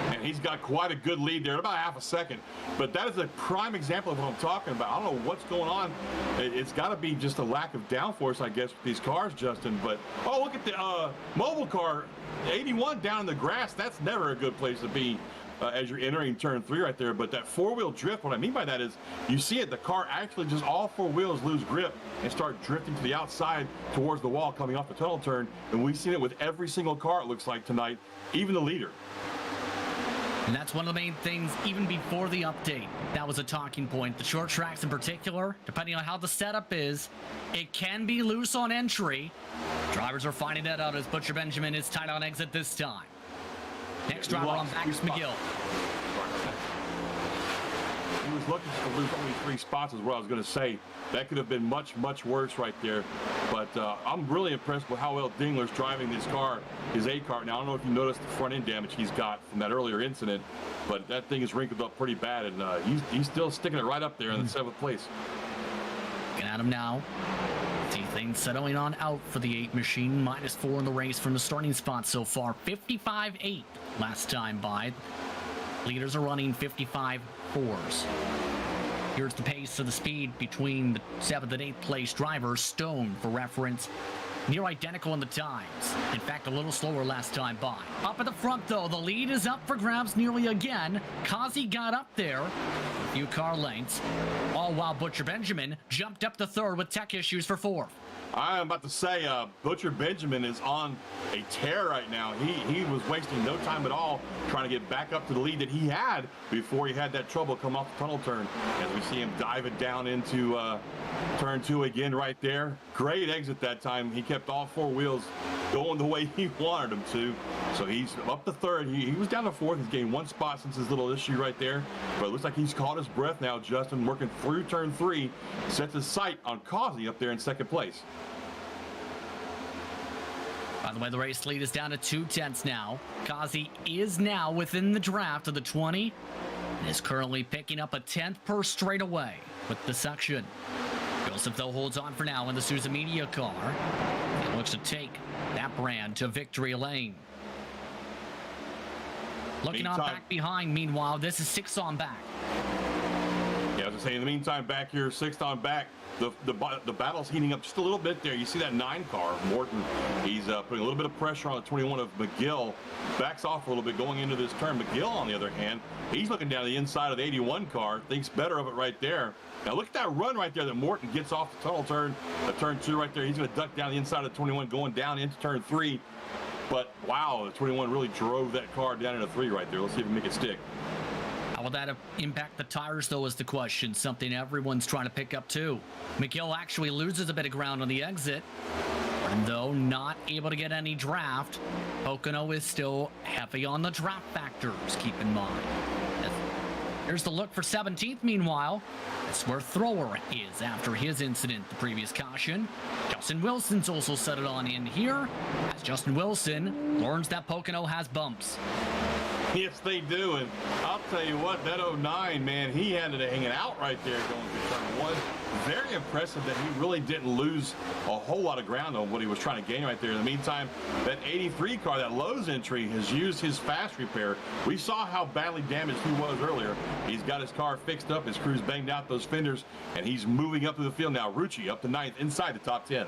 And he's got quite a good lead there, about half a second. But that is a prime example of what I'm talking about. I don't know what's going on. It's got to be just a lack of downforce, I guess, with these cars, Justin. But, oh, look at the mobile car, 81 down in the grass. That's never a good place to be as you're entering turn 3 right there. But that 4-wheel drift, what I mean by that is you see it, the car actually just all 4 wheels lose grip and start drifting to the outside towards the wall coming off the tunnel turn. And we've seen it with every single car, it looks like, tonight, even the leader. And that's one of the main things, even before the update. That was a talking point. The short tracks in particular, depending on how the setup is, it can be loose on entry. Drivers are finding that out as Butcher Benjamin is tight on exit this time. Next driver on back is McGill. He was looking to lose only 3 spots is what I was going to say. That could have been much, much worse right there. But I'm really impressed with how well Dingler's driving this car, his A car. Now, I don't know if you noticed the front end damage he's got from that earlier incident, but that thing is wrinkled up pretty bad, and he's still sticking it right up there in the 7th place. Looking at him now. See things settling on out for the 8 machine. -4 in the race from the starting spot so far. 55.8 last time by. Leaders are running 55.4s. Here's the pace of the speed between the 7th and 8th place drivers. Stone, for reference, near identical in the times. In fact, a little slower last time by. Up at the front, though, the lead is up for grabs nearly again. Kazi got up there a few car lengths, all while Butcher Benjamin jumped up to third with tech issues for fourth. I'm about to say, Butcher Benjamin is on a tear right now. He was wasting no time at all trying to get back up to the lead that he had before he had that trouble come off the tunnel turn. As we see him dive it down into turn 2 again right there. Great exit that time. He kept all 4 wheels going the way he wanted them to. So he's up to third. He was down to fourth. He's gained 1 spot since his little issue right there. But it looks like he's caught his breath now. Justin working through turn 3. Sets his sight on Kazi up there in second place. By the way, the race lead is down to 2/10 now. Kazi is now within the draft of the 20 and is currently picking up a 10th per straightaway with the section. Joseph, though, holds on for now in the Sousa Media car. He looks to take that brand to victory lane. Looking on back behind, meanwhile, this is 6 on back. Yeah, I was saying, in the meantime, back here, 6th on back. The battle's heating up just a little bit there. You see that 9 car, Morton. He's putting a little bit of pressure on the 21 of McGill. Backs off a little bit going into this turn. McGill, on the other hand, he's looking down the inside of the 81 car. Thinks better of it right there. Now look at that run right there that Morton gets off the tunnel turn. Turn 2 right there. He's going to duck down the inside of the 21 going down into turn 3. But wow, the 21 really drove that car down into 3 right there. Let's see if we can make it stick. How will that impact the tires, though, is the question. Something everyone's trying to pick up, too. McGill actually loses a bit of ground on the exit. And though not able to get any draft, Pocono is still heavy on the draft factors, keep in mind. Here's the look for 17th, meanwhile. That's where Thrower is after his incident, the previous caution. Justin Wilson's also set it on in here, as Justin Wilson learns that Pocono has bumps. Yes, they do, and I'll tell you what, that 09, man, he ended up hanging out right there going through turn 1. Very impressive that he really didn't lose a whole lot of ground on what he was trying to gain right there. In the meantime, that 83 car, that Lowe's entry, has used his fast repair. We saw how badly damaged he was earlier. He's got his car fixed up, his crew's banged out those fenders, and he's moving up to the field now. Rucci up to 9th, inside the top 10.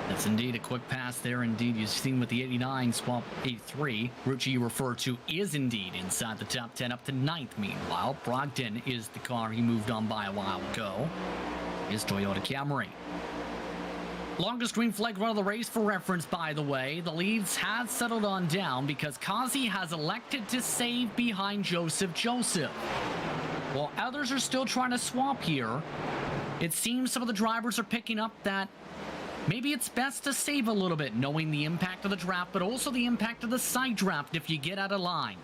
That's indeed a quick pass there. Indeed, you've seen with the 89 swap 83. Rucci, you refer to, is indeed inside the top 10 up to 9th. Meanwhile, Brogdon is the car he moved on by a while ago. His Toyota Camry. Longest green flag run of the race for reference, by the way. The leads has settled on down because Kazi has elected to save behind Joseph. While others are still trying to swap here, it seems some of the drivers are picking up that maybe it's best to save a little bit, knowing the impact of the draft, but also the impact of the side draft if you get out of line.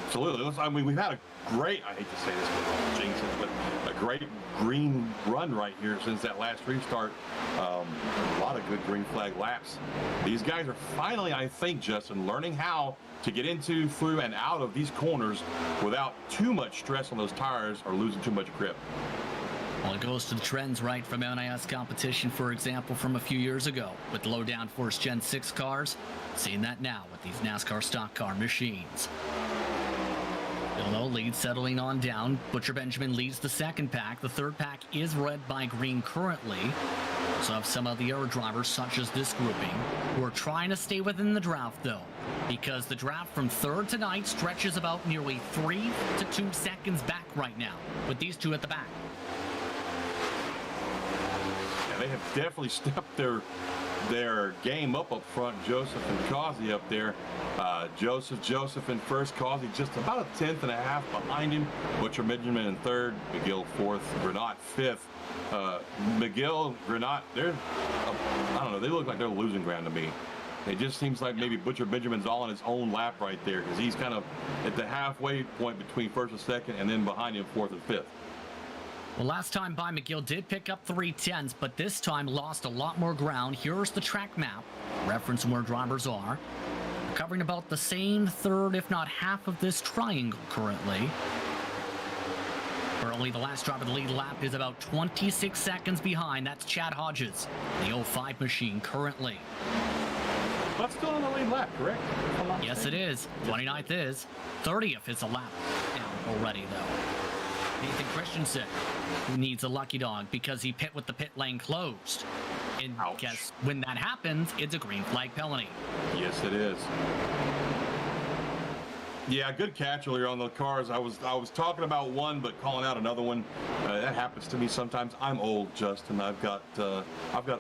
Absolutely. I mean, we've had a great, I hate to say this, but jinx it, but a great green run right here since that last restart. A lot of good green flag laps. These guys are finally, I think, Justin, learning how to get into, through, and out of these corners without too much stress on those tires or losing too much grip. Well, it goes to the trends, right, from NIS competition, for example, from a few years ago with low downforce Gen 6 cars. Seeing that now with these NASCAR stock car machines. Low lead settling on down. Butcher Benjamin leads the second pack. The third pack is red by green currently. Also have some of the other drivers, such as this grouping, who are trying to stay within the draft, though, because the draft from 3rd to 9th stretches about nearly 3 to 2 seconds back right now, with these two at the back. They have definitely stepped their game up front. Joseph and Kazi up there. Joseph in first, Kazi just about a 10th and a half behind him. Butcher Benjamin in 3rd, McGill 4th, Granat 5th. McGill, Granat, I don't know, they look like they're losing ground to me. It just seems like maybe Butcher Benjamin's all on his own lap right there, because he's kind of at the halfway point between 1st and 2nd, and then behind him 4th and 5th. Well, last time by, McGill did pick up 3/10, but this time lost a lot more ground. Here's the track map, referencing where drivers are. Covering about the same third, if not half of this triangle currently. Currently, the last driver of the lead lap is about 26 seconds behind. That's Chad Hodges, the 05 machine currently. That's still on the lead lap, correct? Yes, it is. 29th is. 30th is a lap down already, though. Nathan Christensen, who needs a lucky dog because he pit with the pit lane closed. And Ouch. guess when that happens, it's a green flag penalty. Yes, it is. Yeah, good catch earlier on the cars. I was talking about one, but calling out another one. That happens to me sometimes. I'm old, Justin. I've got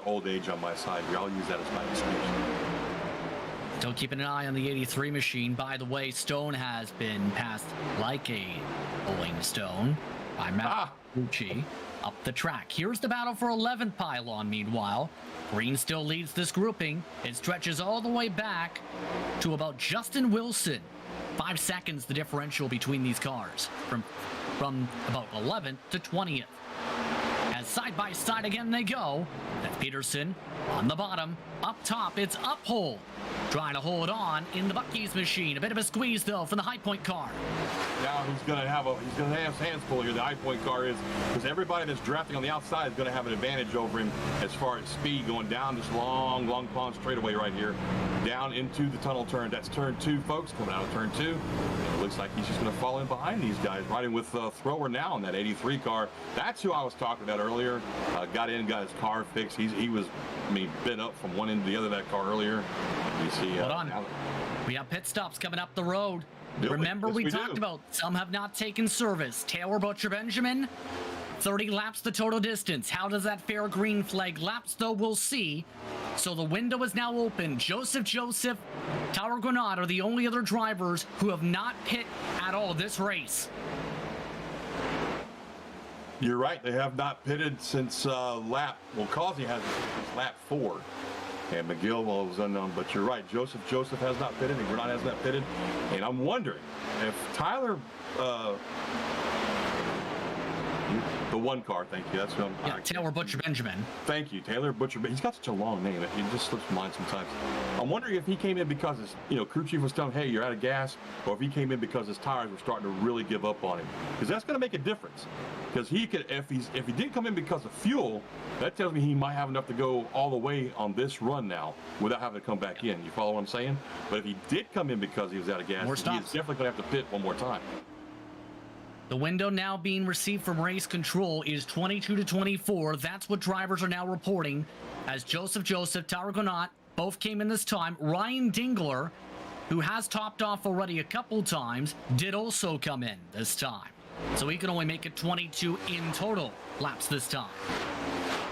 old age on my side here. I'll use that as my excuse. Still keeping an eye on the 83 machine. By the way, Stone has been passed like a bowling stone by Matt Gucci up the track. Here's the battle for 11th pylon, meanwhile. Green still leads this grouping. It stretches all the way back to about Justin Wilson. 5 seconds the differential between these cars from about 11th to 20th. As side by side again they go. That's Peterson on the bottom. Up top, it's Uphold trying to hold on in the Bucky's machine. A bit of a squeeze though from the High Point car. Now he's gonna have his hands full here. The High Point car is, because everybody that's drafting on the outside is gonna have an advantage over him as far as speed going down this long pond straightaway right here, down into the tunnel turn. That's turn 2, folks, coming out of turn 2. It looks like he's just gonna fall in behind these guys, riding with Thrower now in that 83 car. That's who I was talking about earlier. Got his car fixed. He was, bent up from one end to the other of that car earlier. You see, hold on. We have pit stops coming up the road. Remember, yes, we talked about some have not taken service. Taylor Butcher Benjamin, 30 laps the total distance. How does that fare green flag laps, though? We'll see. So the window is now open. Joseph, Tower Granada are the only other drivers who have not pit at all this race. You're right. They have not pitted since Causey hasn't pitted since lap 4. And McGill was unknown, but you're right. Joseph has not pitted, and Granada has not pitted. And I'm wondering if Tyler, the one car, thank you. That's who I'm. Taylor Butcher Benjamin. Thank you, Taylor Butcher. He's got such a long name; it just slips my mind sometimes. I'm wondering if he came in because his, crew chief was telling him, "Hey, you're out of gas," or if he came in because his tires were starting to really give up on him. Because that's going to make a difference. Because he could, if he did come in because of fuel, that tells me he might have enough to go all the way on this run now without having to come back in. You follow what I'm saying? But if he did come in because he was out of gas, he's definitely going to have to pit one more time. The window now being received from race control is 22 to 24. That's what drivers are now reporting. As Joseph, Tower Granada both came in this time. Ryan Dingler, who has topped off already a couple times, did also come in this time. So he can only make it 22 in total laps this time.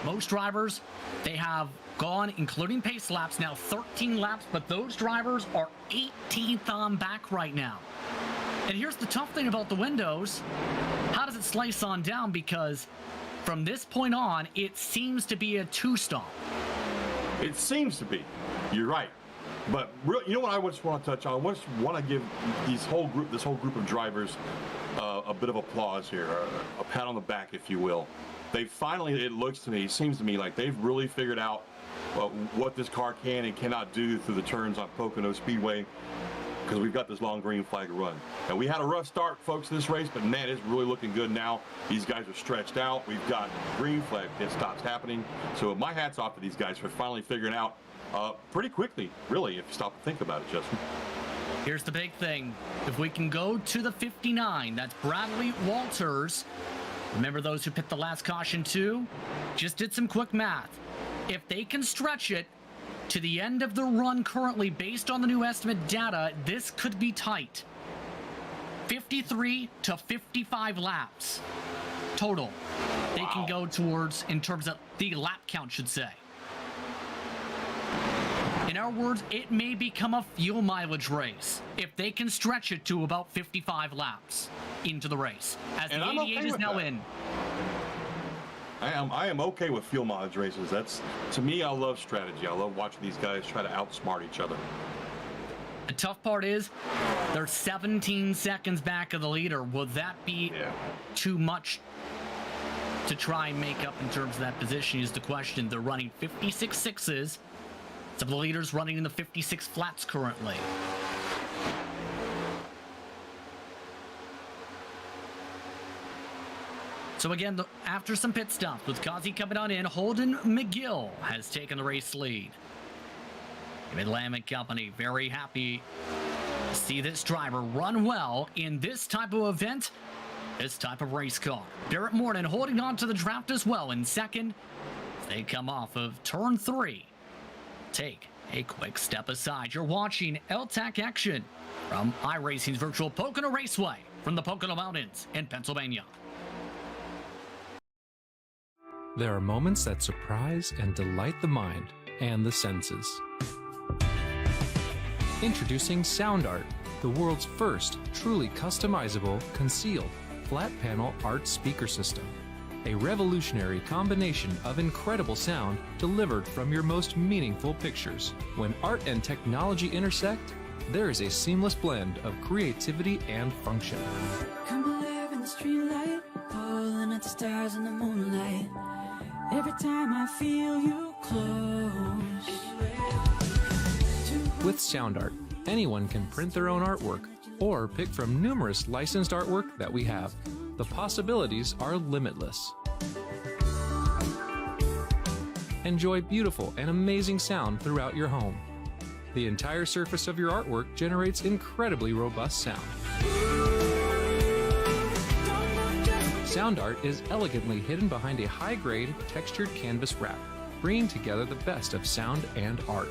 Most drivers, they have gone, including pace laps, now 13 laps, but those drivers are 18th on back right now. And here's the tough thing about the windows. How does it slice on down? Because from this point on, it seems to be a 2-stop. It seems to be. You're right. But you know what I just want to touch on? I just want to give this whole group of drivers a bit of applause here, a pat on the back, if you will. They finally, seems to me like they've really figured out what this car can and cannot do through the turns on Pocono Speedway, because we've got this long green flag run. And we had a rough start, folks, this race, but man, it's really looking good now. These guys are stretched out. We've got green flag pit stops happening. So my hat's off to these guys for finally figuring out pretty quickly, really, if you stop to think about it, Justin. Here's the big thing. If we can go to the 59, that's Bradley Walters. Remember those who picked the last caution too? Just did some quick math. If they can stretch it to the end of the run currently based on the new estimate data, this could be tight. 53 to 55 laps total. Wow. They can go towards, in terms of the lap count, should say. In our words, it may become a fuel mileage race if they can stretch it to about 55 laps into the race, as the 88 is now in. I am okay with fuel mileage races. To me, I love strategy. I love watching these guys try to outsmart each other. The tough part is they're 17 seconds back of the leader. Will that be too much to try and make up in terms of that position is the question. They're running 56 sixes. Some of the leaders running in the 56 flats currently. So again, after some pit stops with Kazi coming on in, Holden McGill has taken the race lead. Mid-Lam and Company very happy to see this driver run well in this type of event. this type of race car. Barrett Morton holding on to the draft as well in second. They come off of turn 3. Take a quick step aside. You're watching L-TAC action from iRacing's virtual Pocono Raceway from the Pocono Mountains in Pennsylvania. There are moments that surprise and delight the mind and the senses. Introducing Sound Art, the world's first truly customizable, concealed, flat panel art speaker system. A revolutionary combination of incredible sound delivered from your most meaningful pictures. When art and technology intersect, there is a seamless blend of creativity and function. Come alive in the streetlight, pulling at the stars in the moonlight. Every time I feel you close. With Sound Art, anyone can print their own artwork or pick from numerous licensed artwork that we have. The possibilities are limitless. Enjoy beautiful and amazing sound throughout your home. The entire surface of your artwork generates incredibly robust sound. Sound Art is elegantly hidden behind a high-grade, textured canvas wrap, bringing together the best of sound and art.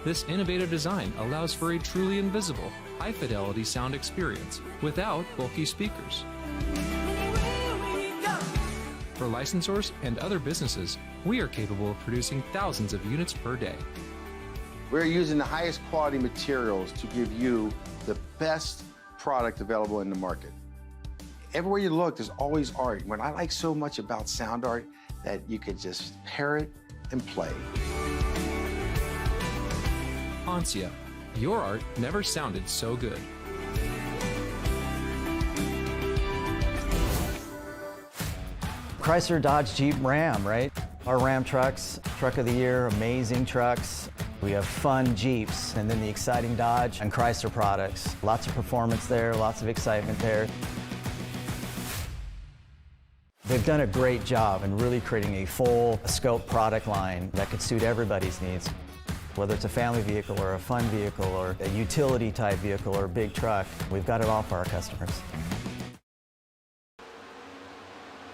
This innovative design allows for a truly invisible, high-fidelity sound experience without bulky speakers. For licensors and other businesses, we are capable of producing thousands of units per day. We're using the highest quality materials to give you the best product available in the market. Everywhere you look, there's always art. What I like so much about Sound Art, that you could just pair it and play. Ansia, your art never sounded so good. Chrysler, Dodge, Jeep, Ram, right? Our Ram trucks, truck of the year, amazing trucks. We have fun Jeeps, and then the exciting Dodge and Chrysler products. Lots of performance there, lots of excitement there. They've done a great job in really creating a full scope product line that could suit everybody's needs. Whether it's a family vehicle or a fun vehicle or a utility type vehicle or a big truck, we've got it all for our customers.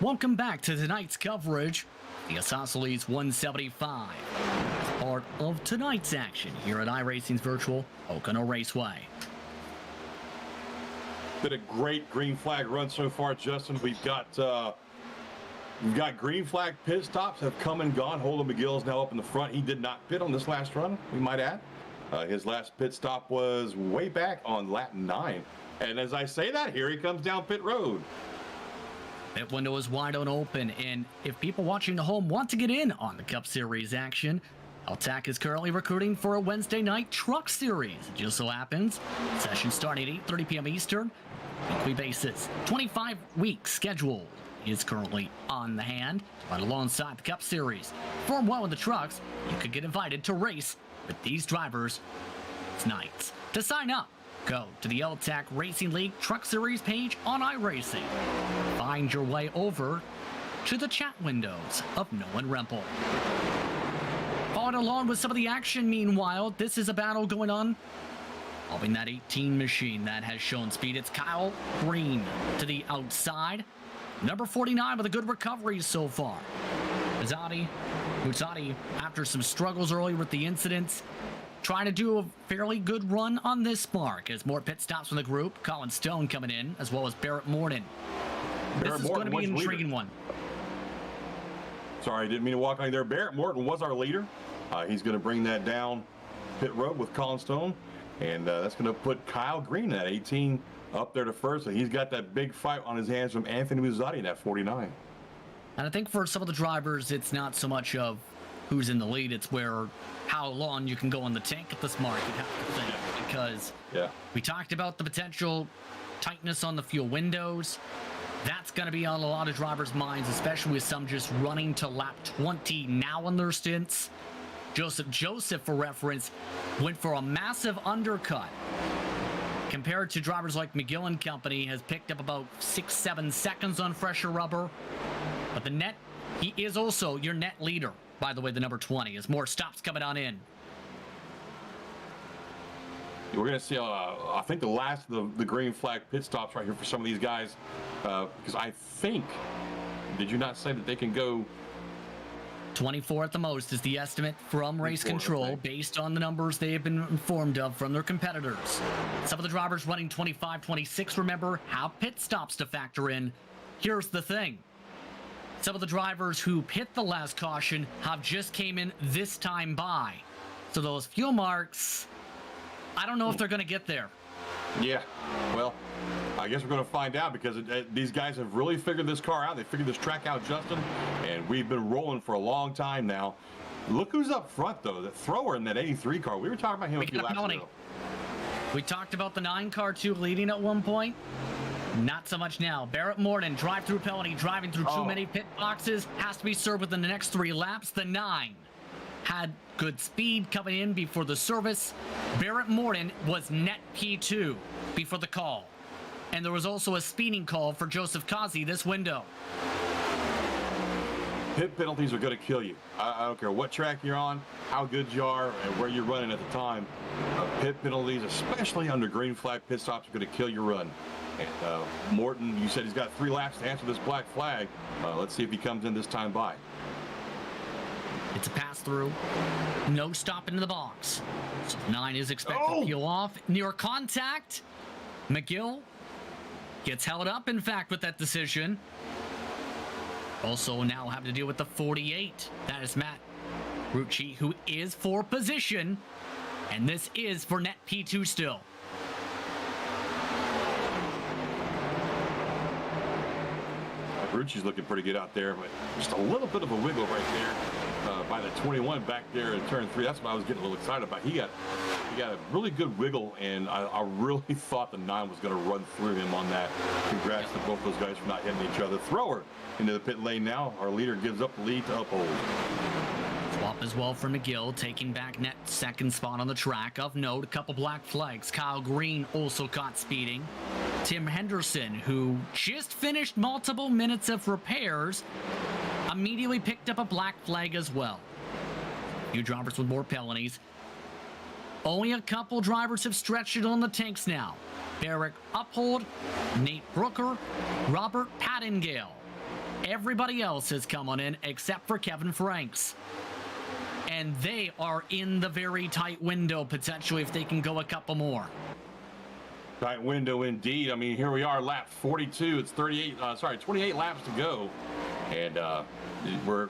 Welcome back to tonight's coverage. The Isosceles 175 is part of tonight's action here at iRacing's virtual Pocono Raceway. Been a great green flag run so far, Justin. We've got green flag pit stops have come and gone. Holden McGill's now up in the front. He did not pit on this last run, we might add. His last pit stop was way back on lap 9. And as I say that, here he comes down pit road. That window is wide open, and if people watching at home want to get in on the Cup Series action, L-TAC is currently recruiting for a Wednesday night truck series. It just so happens, session starting at 8:30 p.m. Eastern, weekly basis. 25-week schedule is currently on the hand, right alongside the Cup Series. Perform well in the trucks, you could get invited to race with these drivers tonight. To sign up, go to the L-TAC Racing League Truck Series page on iRacing. Find your way over to the chat windows of Nolan Rempel. Following along with some of the action, meanwhile, this is a battle going on involving that 18 machine that has shown speed. It's Kyle Green to the outside. Number 49 with a good recovery so far. Muzzati, after some struggles earlier with the incidents, trying to do a fairly good run on this mark as more pit stops from the group. Colin Stone coming in, as well as Barrett Morton. This is going to be an intriguing one. Sorry, I didn't mean to walk on there. Barrett Morton was our leader. He's going to bring that down pit road with Colin Stone, and that's going to put Kyle Green at 18 up there to first. And he's got that big fight on his hands from Anthony Muzzati in that 49. And I think for some of the drivers, it's not so much of who's in the lead, it's how long you can go on the tank at this mark, you'd have to think, because we talked about the potential tightness on the fuel windows. That's going to be on a lot of drivers' minds, especially with some just running to lap 20 now in their stints. Joseph, for reference, went for a massive undercut. Compared to drivers like McGill and company, has picked up about 6-7 seconds on fresher rubber. But he is also your net leader, by the way, the number 20, as more stops coming on in. we're going to see, I think, the last of the green flag pit stops right here for some of these guys, because I think, did you not say that they can go 24 at the most is the estimate from Race 24, Control, okay. based on the numbers they have been informed of from their competitors. Some of the drivers running 25, 26, remember, have pit stops to factor in. Here's the thing. Some of the drivers who hit the last caution have just came in this time by. So those fuel marks, I don't know if they're going to get there. Yeah, well, I guess we're going to find out, because these guys have really figured this car out. They figured this track out, Justin, and we've been rolling for a long time now. Look who's up front, though. The thrower in that 83 car. We were talking about him a few laps ago. We talked about the 9 car, too, leading at one point. Not so much now. Barrett Morton, drive-through penalty, driving through too many pit boxes, has to be served within the next 3 laps. The 9 had good speed coming in before the service. Barrett Morton was net P2 before the call. And there was also a speeding call for Joseph Kazi this window. Pit penalties are going to kill you. I don't care what track you're on, how good you are, and where you're running at the time. Pit penalties, especially under green flag pit stops, are going to kill your run. And Morton, you said he's got 3 laps to answer this black flag. Let's see if he comes in this time by. It's a pass-through. No stopping in the box. So 9 is expected to peel off. Near contact. McGill gets held up, in fact, with that decision. Also now have to deal with the 48. That is Matt Rucci, who is for position. And this is for net P2 still. Rucci's looking pretty good out there, but just a little bit of a wiggle right there by the 21 back there in turn 3. That's what I was getting a little excited about. He got a really good wiggle, and I really thought the 9 was going to run through him on that. Congrats to both those guys for not hitting each other. Thrower into the pit lane now. Our leader gives up the lead to Uphold. Swap as well for McGill, taking back net second spot on the track. Of note, a couple black flags. Kyle Green also caught speeding. Tim Henderson, who just finished multiple minutes of repairs, immediately picked up a black flag as well. A few drivers with more penalties. Only a couple drivers have stretched it on the tanks now. Barrick Uphold, Nate Brooker, Robert Pattengale. Everybody else has come on in except for Kevin Franks. And they are in the very tight window, potentially, if they can go a couple more. Tight window indeed. I mean, here we are, lap 42. It's 28 laps to go. And we're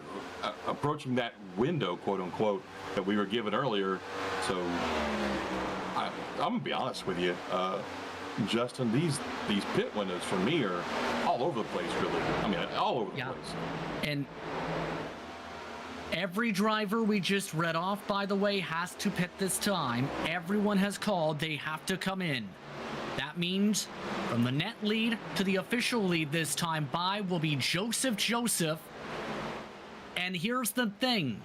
approaching that window, quote unquote, that we were given earlier. So I'm going to be honest with you. Justin, these pit windows for me are all over the place, really. I mean, all over the place. And every driver we just read off, by the way, has to pit this time. Everyone has called. They have to come in. That means from the net lead to the official lead this time by will be Joseph. And here's the thing.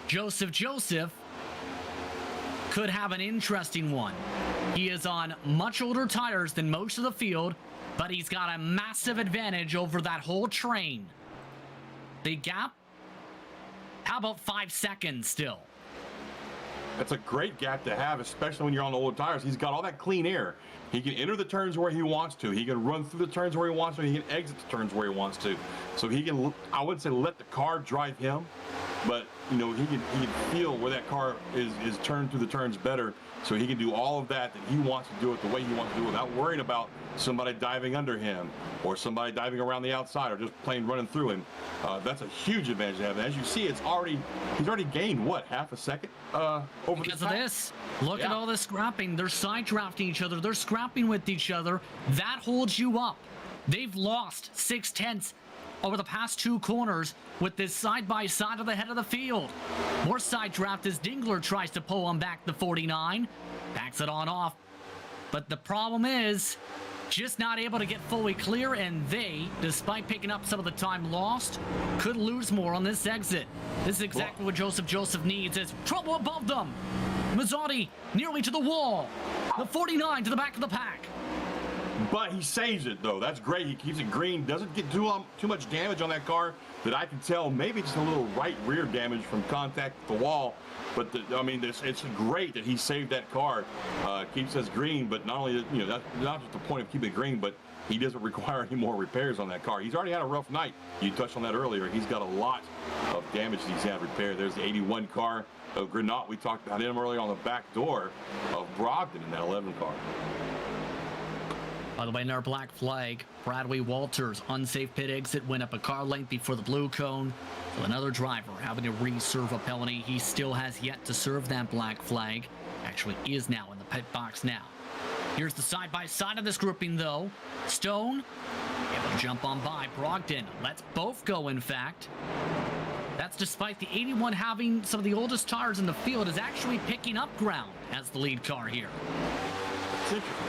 Joseph could have an interesting one. He is on much older tires than most of the field, but he's got a massive advantage over that whole train. The gap, how about 5 seconds still? That's a great gap to have, especially when you're on the old tires. He's got all that clean air. He can enter the turns where he wants to. He can run through the turns where he wants to. He can exit the turns where he wants to. So he can, I wouldn't say let the car drive him, but you know, he can feel where that car is turned through the turns better. So he can do all of that he wants to do it the way he wants to do it without worrying about somebody diving under him or somebody diving around the outside or just plain running through him. That's a huge advantage to have. And as you see, he's already gained what, half a second over because of this. Look at all this scrapping. They're side drafting each other. They're scrapping with each other. That holds you up. They've lost 6/10 over the past 2 corners with this side by side of the head of the field. More side draft as Dingler tries to pull him back the 49. Backs it on off. But the problem is just not able to get fully clear, and they, despite picking up some of the time lost, could lose more on this exit. This is exactly what Joseph needs. Is trouble above them. Mazzotti nearly to the wall. The 49 to the back of the pack. But he saves it, though. That's great. He keeps it green. Doesn't get too much damage on that car that I can tell. Maybe just a little right rear damage from contact with the wall. But, I mean, it's great that he saved that car. Keeps us green, but not only, you know, that's not just the point of keeping it green, but he doesn't require any more repairs on that car. He's already had a rough night. You touched on that earlier. He's got a lot of damage that he's had repaired. There's the 81 car of Grenat. We talked about him earlier on the back door of Brogdon in that 11 car. By the way, in our black flag, Bradley Walters, unsafe pit exit, went up a car length before the blue cone. So another driver having to reserve a penalty. He still has yet to serve that black flag. Actually is now in the pit box now. Here's the side-by-side of this grouping, though. Stone able to jump on by. Brogdon lets both go, in fact. That's despite the 81 having some of the oldest tires in the field, is actually picking up ground as the lead car here. That's interesting.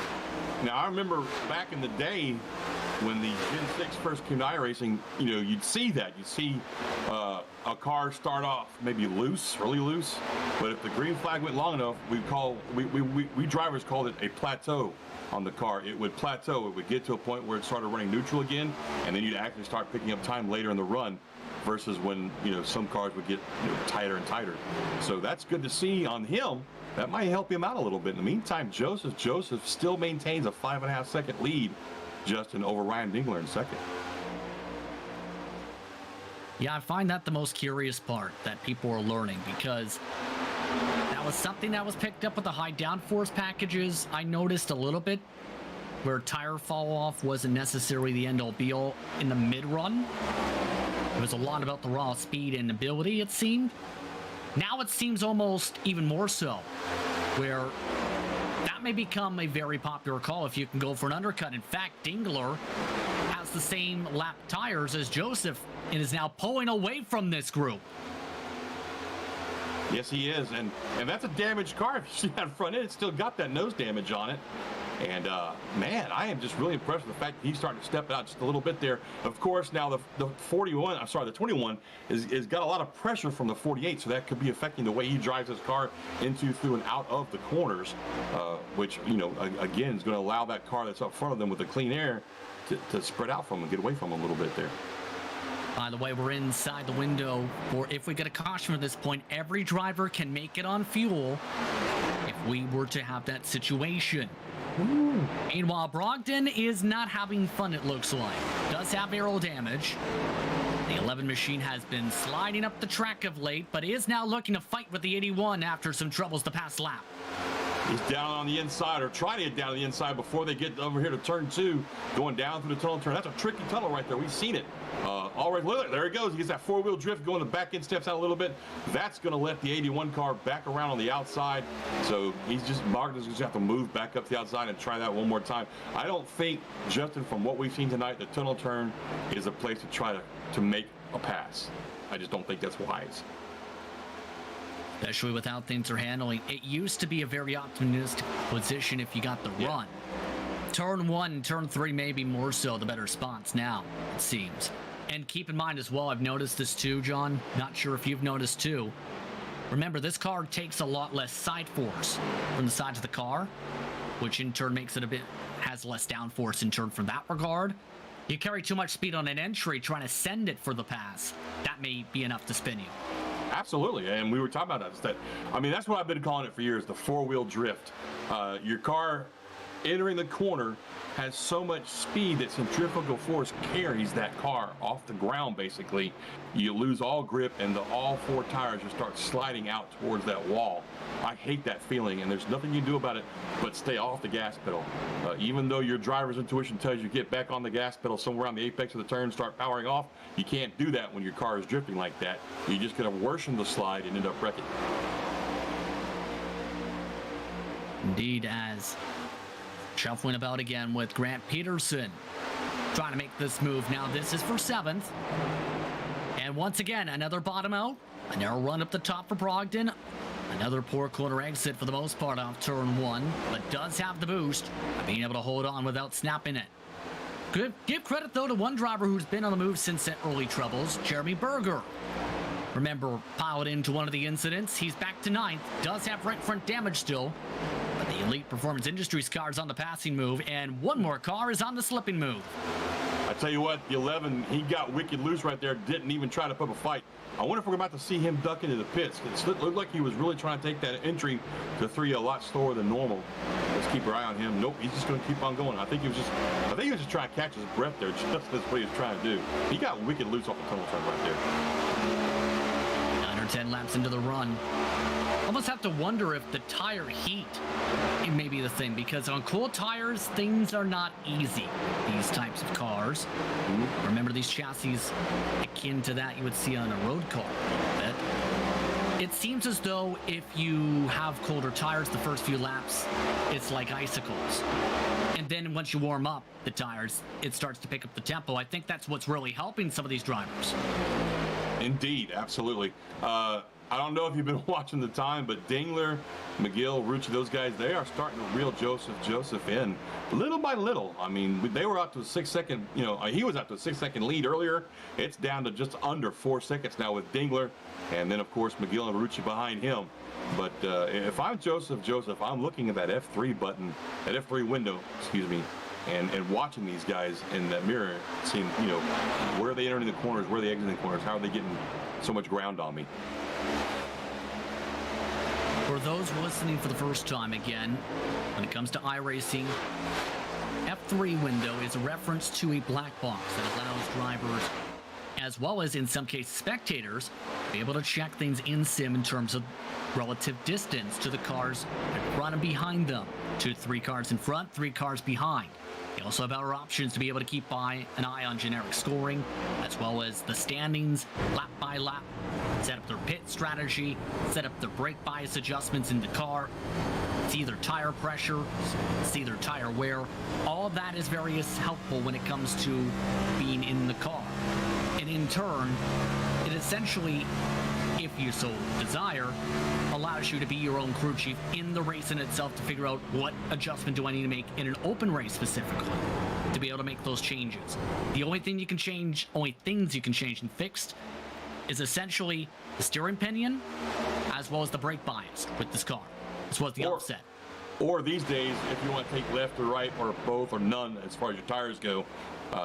Now, I remember back in the day when the Gen 6 first came to iRacing, you know, you'd see that. You'd see a car start off maybe loose, really loose, but if the green flag went long enough, we drivers called it a plateau on the car. It would plateau. It would get to a point where it started running neutral again, and then you'd actually start picking up time later in the run versus when, you know, some cars would get, you know, tighter and tighter. So that's good to see on him. That might help him out a little bit. In the meantime, Joseph still maintains a 5.5 second lead, Justin, over Ryan Dingler in second. Yeah, I find that the most curious part that people are learning, because that was something that was picked up with the high downforce packages. I noticed a little bit where tire fall off wasn't necessarily the end all be all in the mid run. It was a lot about the raw speed and ability, it seemed. Now it seems almost even more so, where that may become a very popular call if you can go for an undercut. In fact, Dingler has the same lap tires as Joseph and is now pulling away from this group. Yes, he is, and that's a damaged car. If you see that front end, it's still got that nose damage on it. And man, I am just really impressed with the fact that he's starting to step out just a little bit there. Of course, now the 21 is got a lot of pressure from the 48, so that could be affecting the way he drives his car into, through, and out of the corners, which, you know, again, is going to allow that car that's up front of them with the clean air to spread out from him and get away from him a little bit there. By the way, we're inside the window, or if we get a caution at this point, every driver can make it on fuel if we were to have that situation. Ooh. Meanwhile, Brogdon is not having fun, it looks like. Does have aero damage. The 11 machine has been sliding up the track of late, but is now looking to fight with the 81 after some troubles the past lap. He's down on the inside, or trying to get down on the inside before they get over here to turn 2, going down through the tunnel turn. That's a tricky tunnel right there. We've seen it. All right, look, there he goes. He gets that four-wheel drift going. The back end steps out a little bit. That's going to let the 81 car back around on the outside. So Brogdon's just have to move back up the outside and try that one more time. I don't think, Justin, from what we've seen tonight, the tunnel turn is a place to try to make a pass. I just don't think that's wise. Especially with how things are handling. It used to be a very optimistic position if you got the run. Turn 1, turn 3, maybe more so the better spots now, it seems. And keep in mind as well, I've noticed this too, John. Not sure if you've noticed too. Remember, this car takes a lot less side force from the sides of the car, which in turn makes it has less downforce in turn from that regard. You carry too much speed on an entry trying to send it for the pass. That may be enough to spin you. Absolutely, and we were talking about that. I mean, that's what I've been calling it for years, the four-wheel drift. Your car entering the corner has so much speed that centrifugal force carries that car off the ground, basically. You lose all grip, and all 4 tires just start sliding out towards that wall. I hate that feeling, and there's nothing you can do about it but stay off the gas pedal. Even though your driver's intuition tells you get back on the gas pedal somewhere on the apex of the turn, start powering off, you can't do that when your car is drifting like that. You're just going to worsen the slide and end up wrecking. Indeed, as shuffling about again with Grant Peterson trying to make this move. Now this is for 7th. And once again, another bottom out. A narrow run up the top for Brogdon. Another poor corner exit for the most part off turn 1, but does have the boost of being able to hold on without snapping it. Give credit, though, to one driver who's been on the move since the early troubles, Jeremy Berger. Remember, piled into one of the incidents. He's back to 9th. Does have right front damage still, but the Elite Performance Industries cars on the passing move, and one more car is on the slipping move. I tell you what, the 11, he got wicked loose right there, didn't even try to put up a fight. I wonder if we're about to see him duck into the pits. It looked like he was really trying to take that entry to 3 a lot slower than normal. Let's keep our eye on him. Nope, he's just going to keep on going. I think he was just trying to catch his breath there. Just that's what he was trying to do. He got wicked loose off the tunnel turn right there. 9 or 10 laps into the run. Almost have to wonder if the tire heat, it may be the thing, because on cool tires, things are not easy. These types of cars. Remember these chassis akin to that you would see on a road car a little bit. It seems as though if you have colder tires the first few laps, it's like icicles. And then once you warm up the tires, it starts to pick up the tempo. I think that's what's really helping some of these drivers. Indeed, absolutely. I don't know if you've been watching the time, but Dingler, McGill, Rucci, those guys, they are starting to reel Joseph in little by little. I mean, they were out to a 6-second, he was out to a 6-second lead earlier. It's down to just under 4 seconds now with Dingler. And then, of course, McGill and Rucci behind him. But if I'm Joseph, I'm looking at that F3 button, that F3 window, excuse me, and watching these guys in that mirror, seeing, where are they entering the corners, where are they exiting the corners, how are they getting so much ground on me? For those listening for the first time again, when it comes to iRacing, F3 window is a reference to a black box that allows drivers, as well as in some cases spectators, to be able to check things in sim in terms of relative distance to the cars in front and behind them. 2 to 3 cars in front, 3 cars behind. They also have other options to be able to keep an eye on generic scoring, as well as the standings, lap by lap, set up their pit strategy, set up their brake bias adjustments in the car, see their tire pressure, see their tire wear. All of that is very helpful when it comes to being in the car. And in turn, it essentially, if you so desire, allows you to be your own crew chief in the race in itself to figure out what adjustment do I need to make in an open race specifically to be able to make those changes. The only things you can change and fixed is essentially the steering pinion as well as the brake bias with this car, as well as the offset. Or these days, if you want to take left or right or both or none as far as your tires go,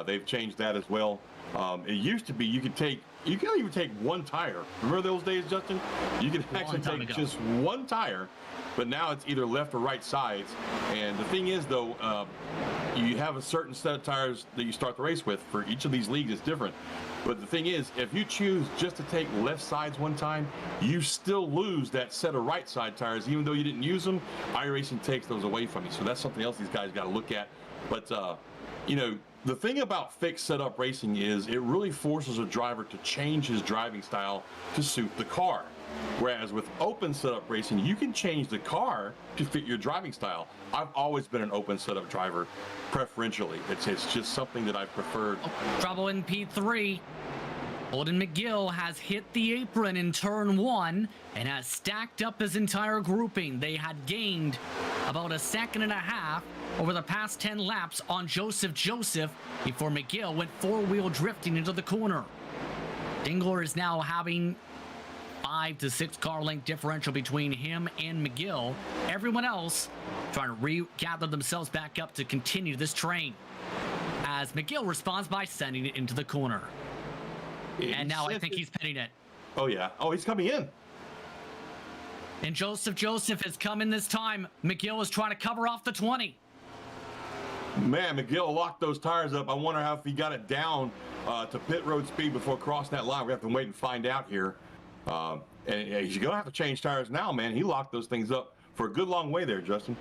they've changed that as well. It used to be you could even take one tire. Remember those days, Justin? You could actually take just one tire, but now it's either left or right sides. And the thing is, though, you have a certain set of tires that you start the race with. For each of these leagues, it's different. But the thing is, if you choose just to take left sides one time, you still lose that set of right side tires, even though you didn't use them. iRacing takes those away from you. So that's something else these guys got to look at. But, the thing about fixed setup racing is it really forces a driver to change his driving style to suit the car. Whereas with open setup racing, you can change the car to fit your driving style. I've always been an open setup driver, preferentially. It's just something that I've preferred. Trouble in P3. Holden McGill has hit the apron in turn 1 and has stacked up his entire grouping. They had gained about 1.5 seconds over the past 10 laps on Joseph before McGill went 4-wheel drifting into the corner. Dingler is now having 5 to 6 car length differential between him and McGill. Everyone else trying to regather themselves back up to continue this train, as McGill responds by sending it into the corner. And now I think he's pitting it. Oh, yeah. Oh, he's coming in. And Joseph has come in this time. McGill is trying to cover off the 20. Man, McGill locked those tires up. I wonder if he got it down to pit road speed before crossing that line. We have to wait and find out here. And he's going to have to change tires now, man. He locked those things up for a good long way there, Justin.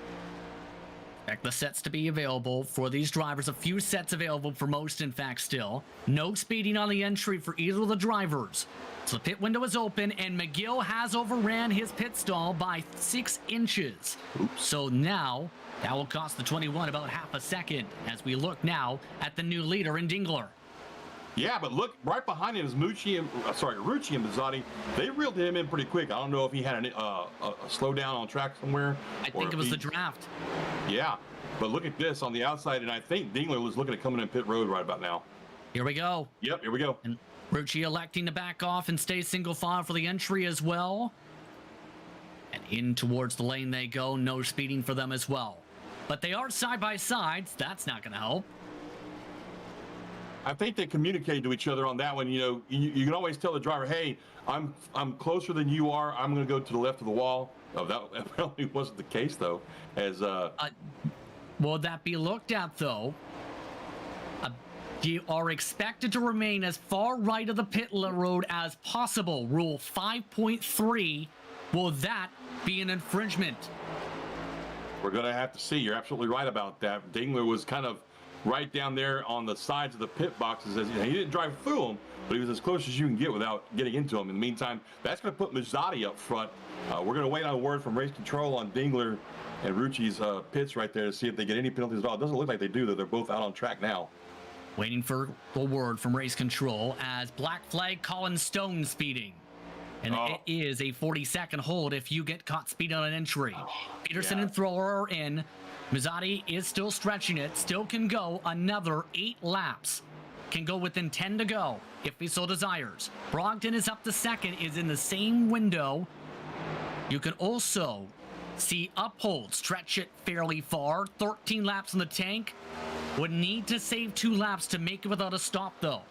Expect the sets to be available for these drivers. A few sets available for most, in fact, still. No speeding on the entry for either of the drivers. So the pit window is open, and McGill has overran his pit stall by 6 inches. Oops. So now, that will cost the 21 about 0.5 seconds as we look now at the new leader in Dingler. Yeah, but look, right behind him is Rucci and Bizzotti. They reeled him in pretty quick. I don't know if he had a slowdown on track somewhere. I think it was the draft. Yeah, but look at this on the outside, and I think Dingler was looking at coming in pit road right about now. Here we go. Yep, here we go. And Rucci electing to back off and stay single file for the entry as well. And In towards the lane they go. No speeding for them as well. But they are side by sides. That's not going to help. I think they communicated to each other on that one. You know, you can always tell the driver, hey, I'm closer than you are. I'm going to go to the left of the wall. Oh, that apparently wasn't the case, though. As Will that be looked at, though? You are expected to remain as far right of the pit road as possible. Rule 5.3. Will that be an infringement? We're going to have to see. You're absolutely right about that. Dingler was kind of right down there on the sides of the pit boxes. As he didn't drive through them, but he was as close as you can get without getting into them. In the meantime, that's going to put Mazzotti up front. We're going to wait on a word from race control on Dingler and Rucci's pits right there to see if they get any penalties at all. It doesn't look like they do, though. They're both out on track now. Waiting for a word from race control as black flag Colin Stone speeding. And it is a 40-second hold if you get caught speeding on an entry. Peterson and Thrower are in. Mazzotti is still stretching it, still can go another 8 laps. Can go within 10 to go if he so desires. Brogdon is up to second, is in the same window. You can also see Uphold stretch it fairly far. 13 laps in the tank. Would need to save 2 laps to make it without a stop, though.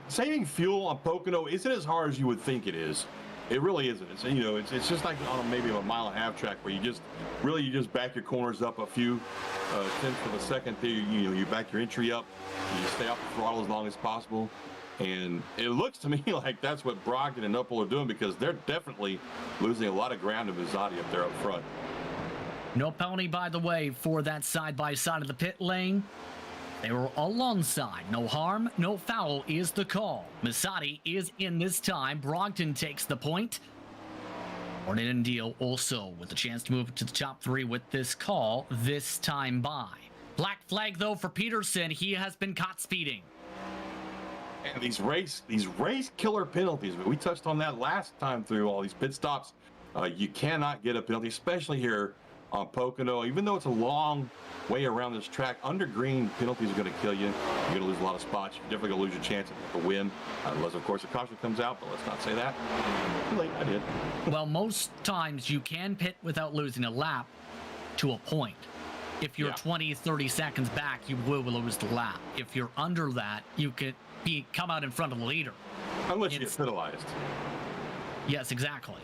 Saving fuel on Pocono isn't as hard as you would think it is. It really isn't. It's just like on maybe a mile and a half track where you just back your corners up a few tenths of a second. You back your entry up. You stay off the throttle as long as possible. And it looks to me like that's what Brogdon and Uphold are doing, because they're definitely losing a lot of ground to Mazzotti up there up front. No penalty, by the way, for that side-by-side of the pit lane. They were alongside. No harm, no foul is the call. Mazzotti is in this time. Brogdon takes the point. Hornet and Deal also with the chance to move to the top 3 with this call this time by. Black flag, though, for Peterson. He has been caught speeding. And these race killer penalties, we touched on that last time through all these pit stops. You cannot get a penalty, especially here on Pocono. Even though it's a long way around this track, under green, penalties are going to kill you. You're going to lose a lot of spots. You're definitely going to lose your chance at the win, unless, of course, a caution comes out, but let's not say that. Too late, I did. Well, most times you can pit without losing a lap to a point. If you're 20, 30 seconds back, you will lose the lap. If you're under that, you could come out in front of the leader. Unless you get penalized. Yes, exactly.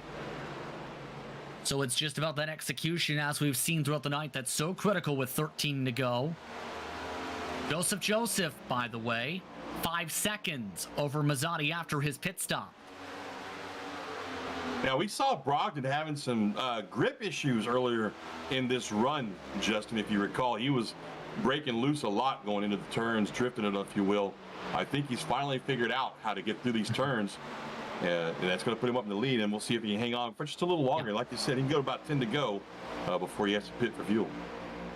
So it's just about that execution, as we've seen throughout the night, that's so critical with 13 to go. Joseph, by the way, 5 seconds over Mazzotti after his pit stop. Now, we saw Brogdon having some grip issues earlier in this run, Justin, if you recall. He was breaking loose a lot going into the turns, drifting it, if you will. I think he's finally figured out how to get through these turns. And that's going to put him up in the lead, and we'll see if he can hang on for just a little longer. Yep. Like you said, he can go about 10 to go before he has to pit for fuel.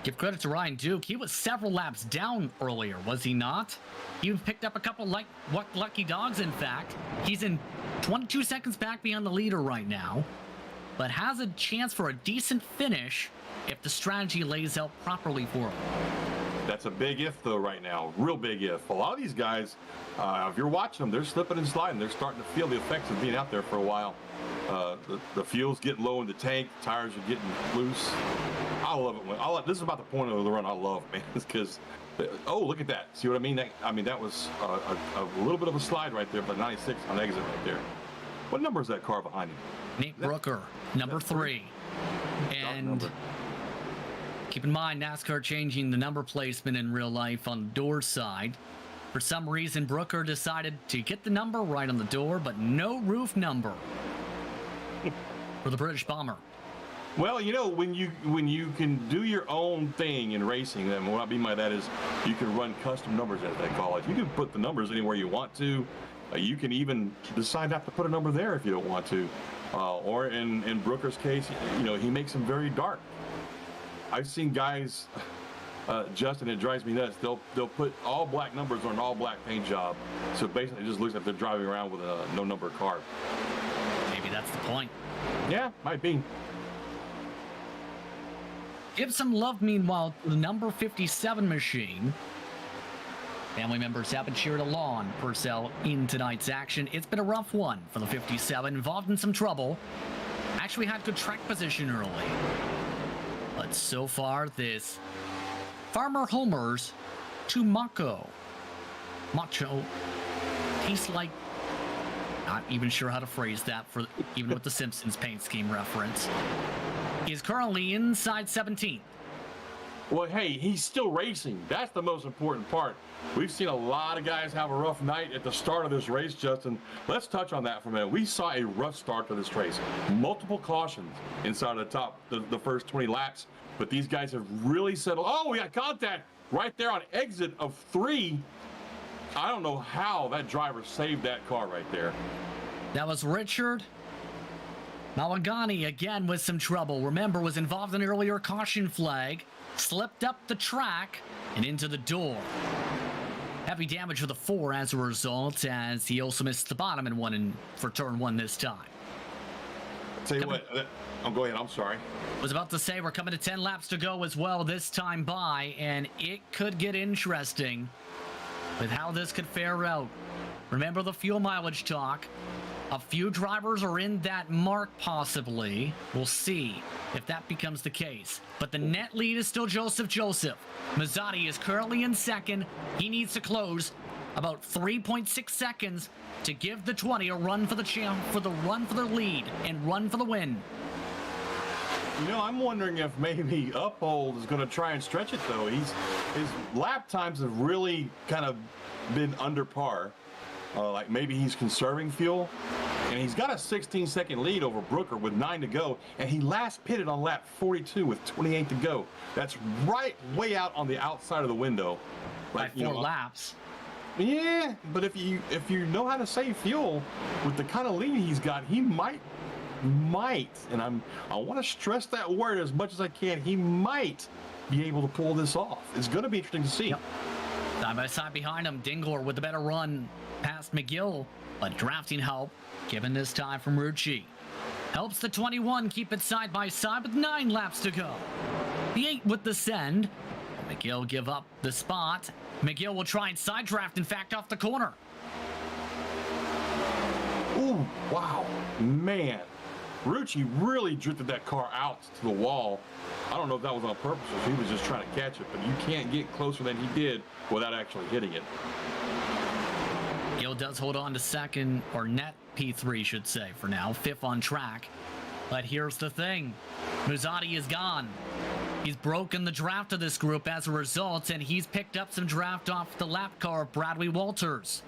Give credit to Ryan Duke. He was several laps down earlier, was he not? He picked up a couple lucky dogs, in fact. He's in 22 seconds back behind the leader right now, but has a chance for a decent finish if the strategy lays out properly for him. That's a big if, though, right now. Real big if. A lot of these guys, if you're watching them, they're slipping and sliding. They're starting to feel the effects of being out there for a while. The fuel's getting low in the tank. The tires are getting loose. I love it. This is about the point of the run I love, man. Because, look at that. See what I mean? That was a little bit of a slide right there, but 96 on exit right there. What number is that car behind him? Nate Brooker, number 3. And keep in mind, NASCAR changing the number placement in real life on the door side. For some reason, Brooker decided to get the number right on the door, but no roof number for the British Bomber. Well, when you can do your own thing in racing, and what I mean by that is you can run custom numbers, as they call it. You can put the numbers anywhere you want to. You can even decide not to put a number there if you don't want to. Or in Brooker's case, he makes them very dark. I've seen guys, Justin, it drives me nuts. They'll put all black numbers on an all black paint job. So basically it just looks like they're driving around with a no number car. Maybe that's the point. Yeah, might be. Give some love, meanwhile, to the number 57 machine. Family members haven't cheered along Purcell in tonight's action. It's been a rough one for the 57, involved in some trouble. Actually had good track position early. But so far, this Farmer Homers to Macho tastes like, not even sure how to phrase that for even with the Simpsons paint scheme reference, is currently inside 17th. Well, hey, he's still racing. That's the most important part. We've seen a lot of guys have a rough night at the start of this race, Justin. Let's touch on that for a minute. We saw a rough start to this race. Multiple cautions inside of the first 20 laps, but these guys have really settled. Oh, we got contact right there on exit of 3. I don't know how that driver saved that car right there. That was Richard Malagani again with some trouble. Remember, was involved in an earlier caution flag, slipped up the track and into the door. Heavy damage with a 4 as a result, as he also missed the bottom and for turn 1 this time. Tell you what, go ahead, I'm sorry. Was about to say we're coming to 10 laps to go as well this time by, and it could get interesting with how this could fare out. Remember the fuel mileage talk. A few drivers are in that mark possibly. We'll see if that becomes the case. But the net lead is still Joseph. Mazzotti is currently in second. He needs to close about 3.6 seconds to give the 20 a run for the lead and run for the win. You know, I'm wondering if maybe Uphold is going to try and stretch it, though. His lap times have really kind of been under par. Like maybe he's conserving fuel. And he's got a 16-second lead over Brooker with 9 to go. And he last pitted on lap 42 with 28 to go. That's right way out on the outside of the window. Like By 4 laps. Yeah, but if you know how to save fuel with the kind of lead he's got, he might, and I want to stress that word as much as I can, he might be able to pull this off. It's going to be interesting to see. Yep. Side by side behind him, Dingler with a better run past McGill, but drafting help given this time from Rucci. Helps the 21 keep it side by side with 9 laps to go. The 8 with the send. McGill give up the spot. McGill will try and side draft, in fact, off the corner. Ooh, wow, man. Rucci really drifted that car out to the wall. I don't know if that was on purpose or if he was just trying to catch it, but you can't get closer than he did without actually hitting it. Gill does hold on to second, or net P3 should say for now, 5th on track. But here's the thing, Mazzotti is gone. He's broken the draft of this group as a result, and he's picked up some draft off the lap car of Bradley Walters.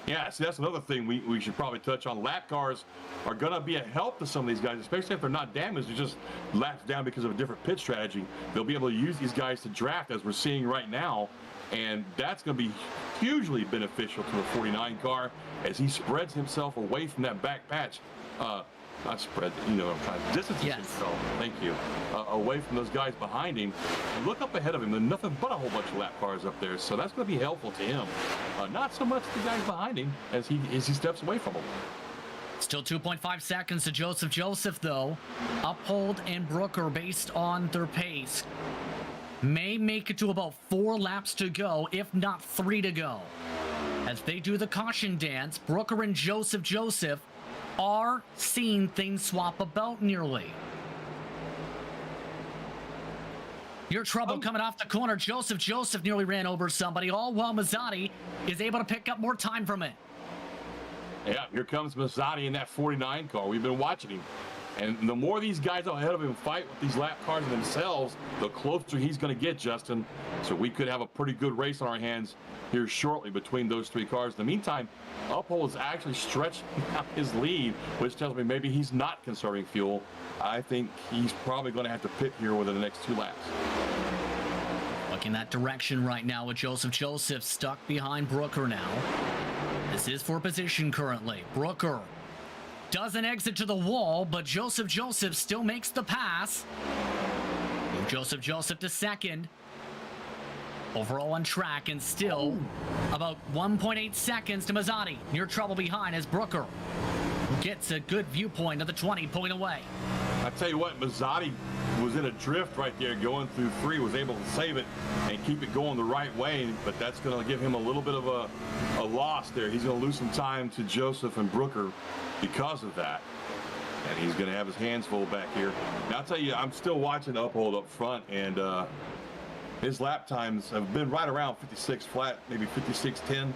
Yeah, see, that's another thing we should probably touch on. Lap cars are going to be a help to some of these guys, especially if they're not damaged. They're just lapped down because of a different pit strategy. They'll be able to use these guys to draft, as we're seeing right now, and that's going to be hugely beneficial to the 49 car as he spreads himself away from that back patch. Not spread, you know what I'm trying to distance himself. Thank you. Away from those guys behind him. Look up ahead of him. There's nothing but a whole bunch of lap cars up there, so that's going to be helpful to him. Not so much the guys behind him as he steps away from them. Still 2.5 seconds to Joseph, though. Uphold and Brooker, based on their pace, may make it to about 4 laps to go, if not 3 to go. As they do the caution dance, Brooker and Joseph are seeing things swap about nearly. Your trouble coming off the corner. Joseph nearly ran over somebody, all while Mazzotti is able to pick up more time from it. Yeah, here comes Mazzotti in that 49 car. We've been watching him. And the more these guys ahead of him fight with these lap cars themselves, the closer he's going to get, Justin. So we could have a pretty good race on our hands here shortly between those 3 cars. In the meantime, Uphold is actually stretching out his lead, which tells me maybe he's not conserving fuel. I think he's probably going to have to pit here within the next 2 laps. Looking that direction right now with Joseph stuck behind Brooker now. This is for position currently. Brooker doesn't exit to the wall, but Joseph still makes the pass. Move Joseph to second. Overall on track, and still about 1.8 seconds to Mazzotti. Near trouble behind as Brooker gets a good viewpoint of the 20 point away. I tell you what, Mazzotti was in a drift right there going through 3, was able to save it and keep it going the right way, but that's going to give him a little bit of a loss there. He's going to lose some time to Joseph and Brooker because of that. And he's going to have his hands full back here. Now, I'll tell you, I'm still watching Uphold up front, and his lap times have been right around 56 flat, maybe 56.10,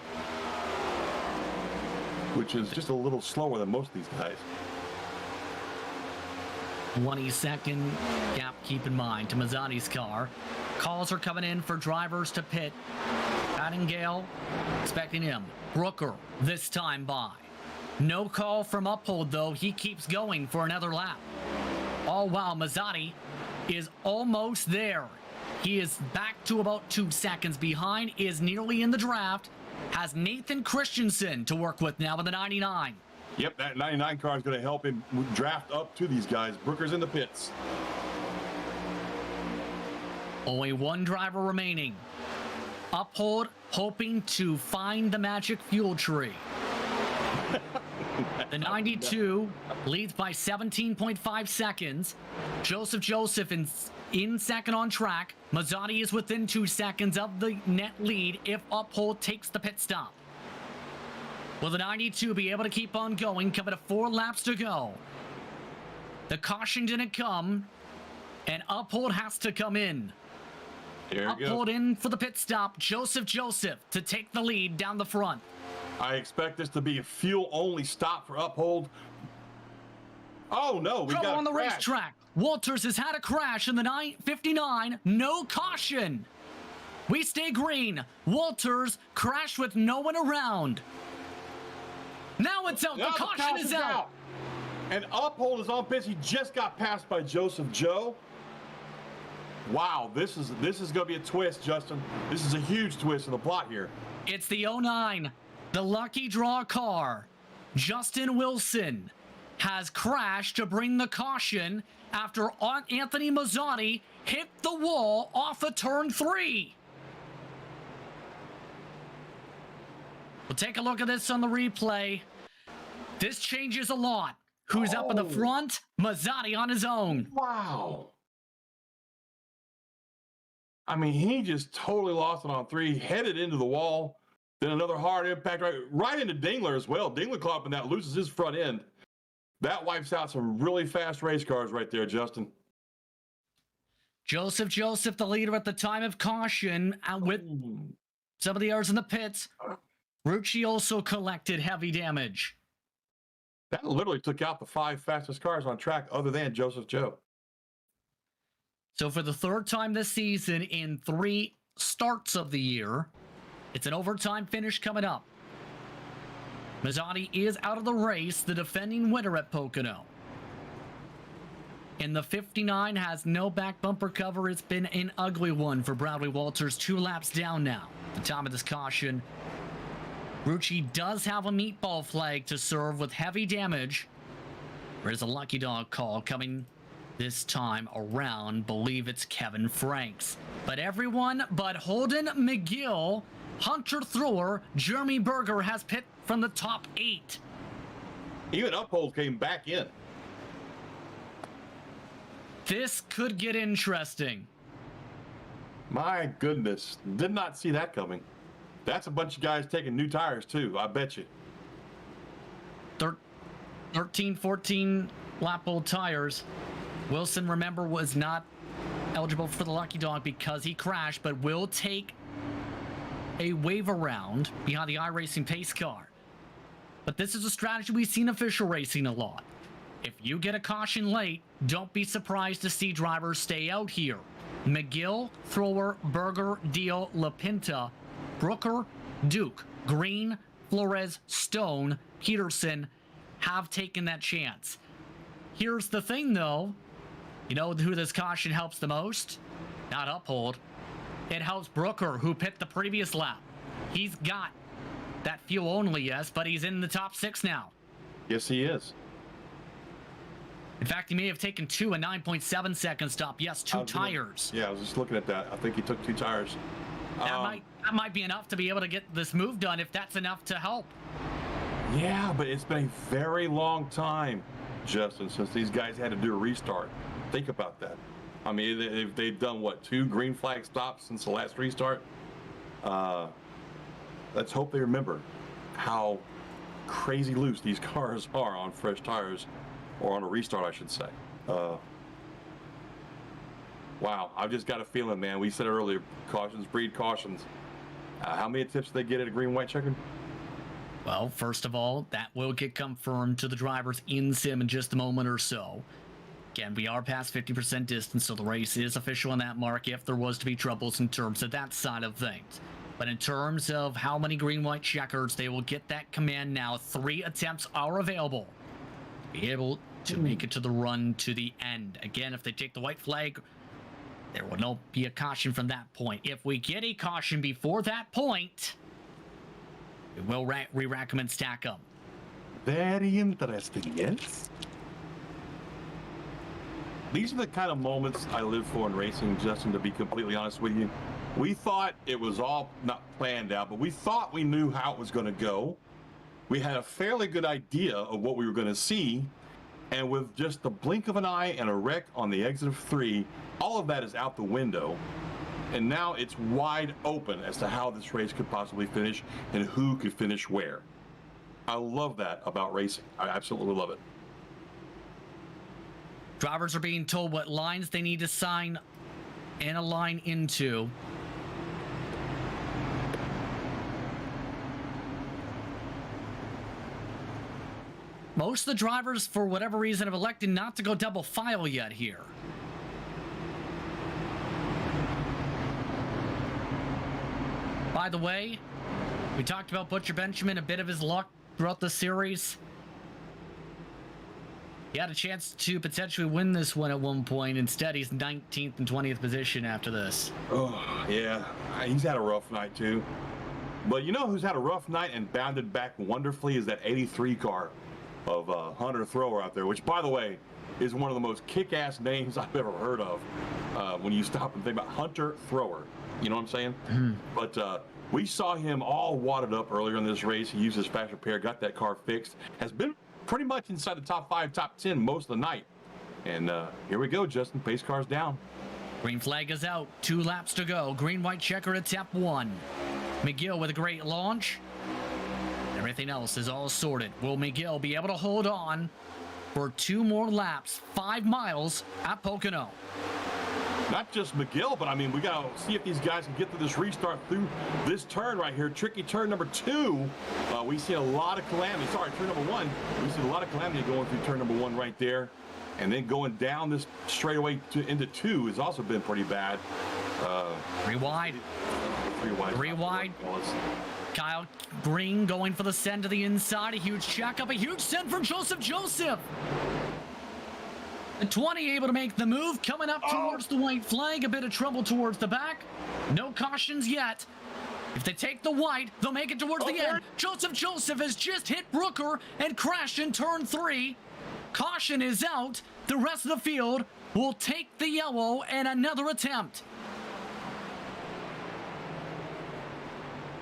which is just a little slower than most of these guys. 20-second gap, keep in mind, to Mazzotti's car. Calls are coming in for drivers to pit. Gale expecting him. Brooker this time by. No call from Uphold, though. He keeps going for another lap. All while Mazzotti is almost there. He is back to about 2 seconds behind, is nearly in the draft. Has Nathan Christensen to work with now with the 99. Yep, that 99 car is going to help him draft up to these guys. Brooker's in the pits. Only one driver remaining. Uphold hoping to find the magic fuel tree. The 92 leads by 17.5 seconds. Joseph in second on track. Mazzotti is within 2 seconds of the net lead if Uphold takes the pit stop. Will the 92 be able to keep on going? Coming to 4 laps to go. The caution didn't come, and Uphold has to come in. Uphold in for the pit stop. Joseph to take the lead down the front. I expect this to be a fuel-only stop for Uphold. Oh, no, we got on the racetrack. Walters has had a crash in the 959. No caution. We stay green. Walters crashed with no one around. Now it's out. The caution is out. And Uphold is on pits. He just got passed by Joseph Joe. Wow, this is going to be a twist, Justin. This is a huge twist in the plot here. It's the 09, the lucky draw car. Justin Wilson has crashed to bring the caution after Anthony Mazzotti hit the wall off of turn 3. We'll take a look at this on the replay. This changes a lot. Who's up in the front? Mazzotti on his own. Wow. I mean, he just totally lost it on 3, headed into the wall. Then another hard impact right into Dingler as well. Dingler caught up in that, loses his front end. That wipes out some really fast race cars right there, Justin. Joseph, the leader at the time of caution, and with some of the others in the pits. Rucci also collected heavy damage. That literally took out the 5 fastest cars on track other than Joseph Joe. So for the 3rd time this season in 3 starts of the year, it's an overtime finish coming up. Mazzotti is out of the race, the defending winner at Pocono. And the 59 has no back bumper cover. It's been an ugly one for Bradley Walters. 2 laps down now. At the time of this caution, Rucci does have a meatball flag to serve with heavy damage. There's a lucky dog call coming this time around. Believe it's Kevin Franks. But everyone but Holden McGill, Hunter Thrower, Jeremy Berger has pit from the top 8. Even Uphold came back in. This could get interesting. My goodness. Did not see that coming. That's a bunch of guys taking new tires, too. I bet you. 13, 14 lap old tires. Wilson, remember, was not eligible for the lucky dog because he crashed, but will take a wave around behind the iRacing pace car. But this is a strategy we've seen official racing a lot. If you get a caution late, don't be surprised to see drivers stay out here. McGill, Thrower, Berger, Deal, LaPinta, Brooker, Duke, Green, Flores, Stone, Peterson have taken that chance. Here's the thing, though. You know who this caution helps the most? Not Uphold. It helps Brooker, who picked the previous lap. He's got that fuel only, yes, but he's in the top 6 now. Yes, he is. In fact, he may have taken 2 and 9.7 second stop. Yes, 2 tires. Yeah, I was just looking at that. I think he took 2 tires. That might be enough to be able to get this move done if that's enough to help. Yeah, but it's been a very long time Justin, since these guys had to do a restart. Think about that. I mean, they've done, what, 2 green flag stops since the last restart? Let's hope they remember how crazy loose these cars are on fresh tires, or on a restart, I should say. Wow, I've just got a feeling, man. We said it earlier, cautions breed cautions. How many tips do they get at a green-white checkered? Well, first of all, that will get confirmed to the drivers in sim in just a moment or so. Again, we are past 50% distance, so the race is official on that mark if there was to be troubles in terms of that side of things. But in terms of how many green-white checkers, they will get that command now. 3 attempts are available. Be able to make it to the run to the end. Again, if they take the white flag, there will not be a caution from that point. If we get a caution before that point, we will re-rack them and stack them. Very interesting, yes. These are the kind of moments I live for in racing, Justin, to be completely honest with you. We thought it was all not planned out, but we thought we knew how it was going to go. We had a fairly good idea of what we were going to see, and with just the blink of an eye and a wreck on the exit of 3, all of that is out the window. And now it's wide open as to how this race could possibly finish and who could finish where. I love that about racing. I absolutely love it. Drivers are being told what lines they need to sign and align into. Most of the drivers, for whatever reason, have elected not to go double file yet here. By the way, we talked about Butcher Benjamin, a bit of his luck throughout the series. He had a chance to potentially win this one at one point. Instead, he's 19th and 20th position after this. Oh, yeah. He's had a rough night, too. But you know who's had a rough night and bounded back wonderfully is that 83 car of Hunter Thrower out there, which, by the way, is one of the most kick-ass names I've ever heard of when you stop and think about Hunter Thrower. You know what I'm saying? Mm-hmm. But we saw him all wadded up earlier in this race. He used his fast repair, got that car fixed, has been pretty much inside the top 5, top 10 most of the night. And here we go, Justin. Pace car's down. Green flag is out. 2 laps to go. Green-white checker at tap 1. McGill with a great launch. Everything else is all sorted. Will McGill be able to hold on for 2 more laps, 5 miles at Pocono? Not just McGill, but I mean, we got to see if these guys can get to this restart through this turn right here. Tricky turn number 2. We see a lot of calamity. Sorry, turn number 1. We see a lot of calamity going through turn number 1 right there. And then going down this straightaway into 2 has also been pretty bad. 3 wide. 3 wide. 3 wide. Kyle Green going for the send to the inside. A huge check up. A huge send from Joseph. The 20 able to make the move, coming up towards the white flag. A bit of trouble towards the back. No cautions yet. If they take the white, they'll make it towards the end. Joseph has just hit Brooker and crashed in turn 3. Caution is out. The rest of the field will take the yellow and another attempt.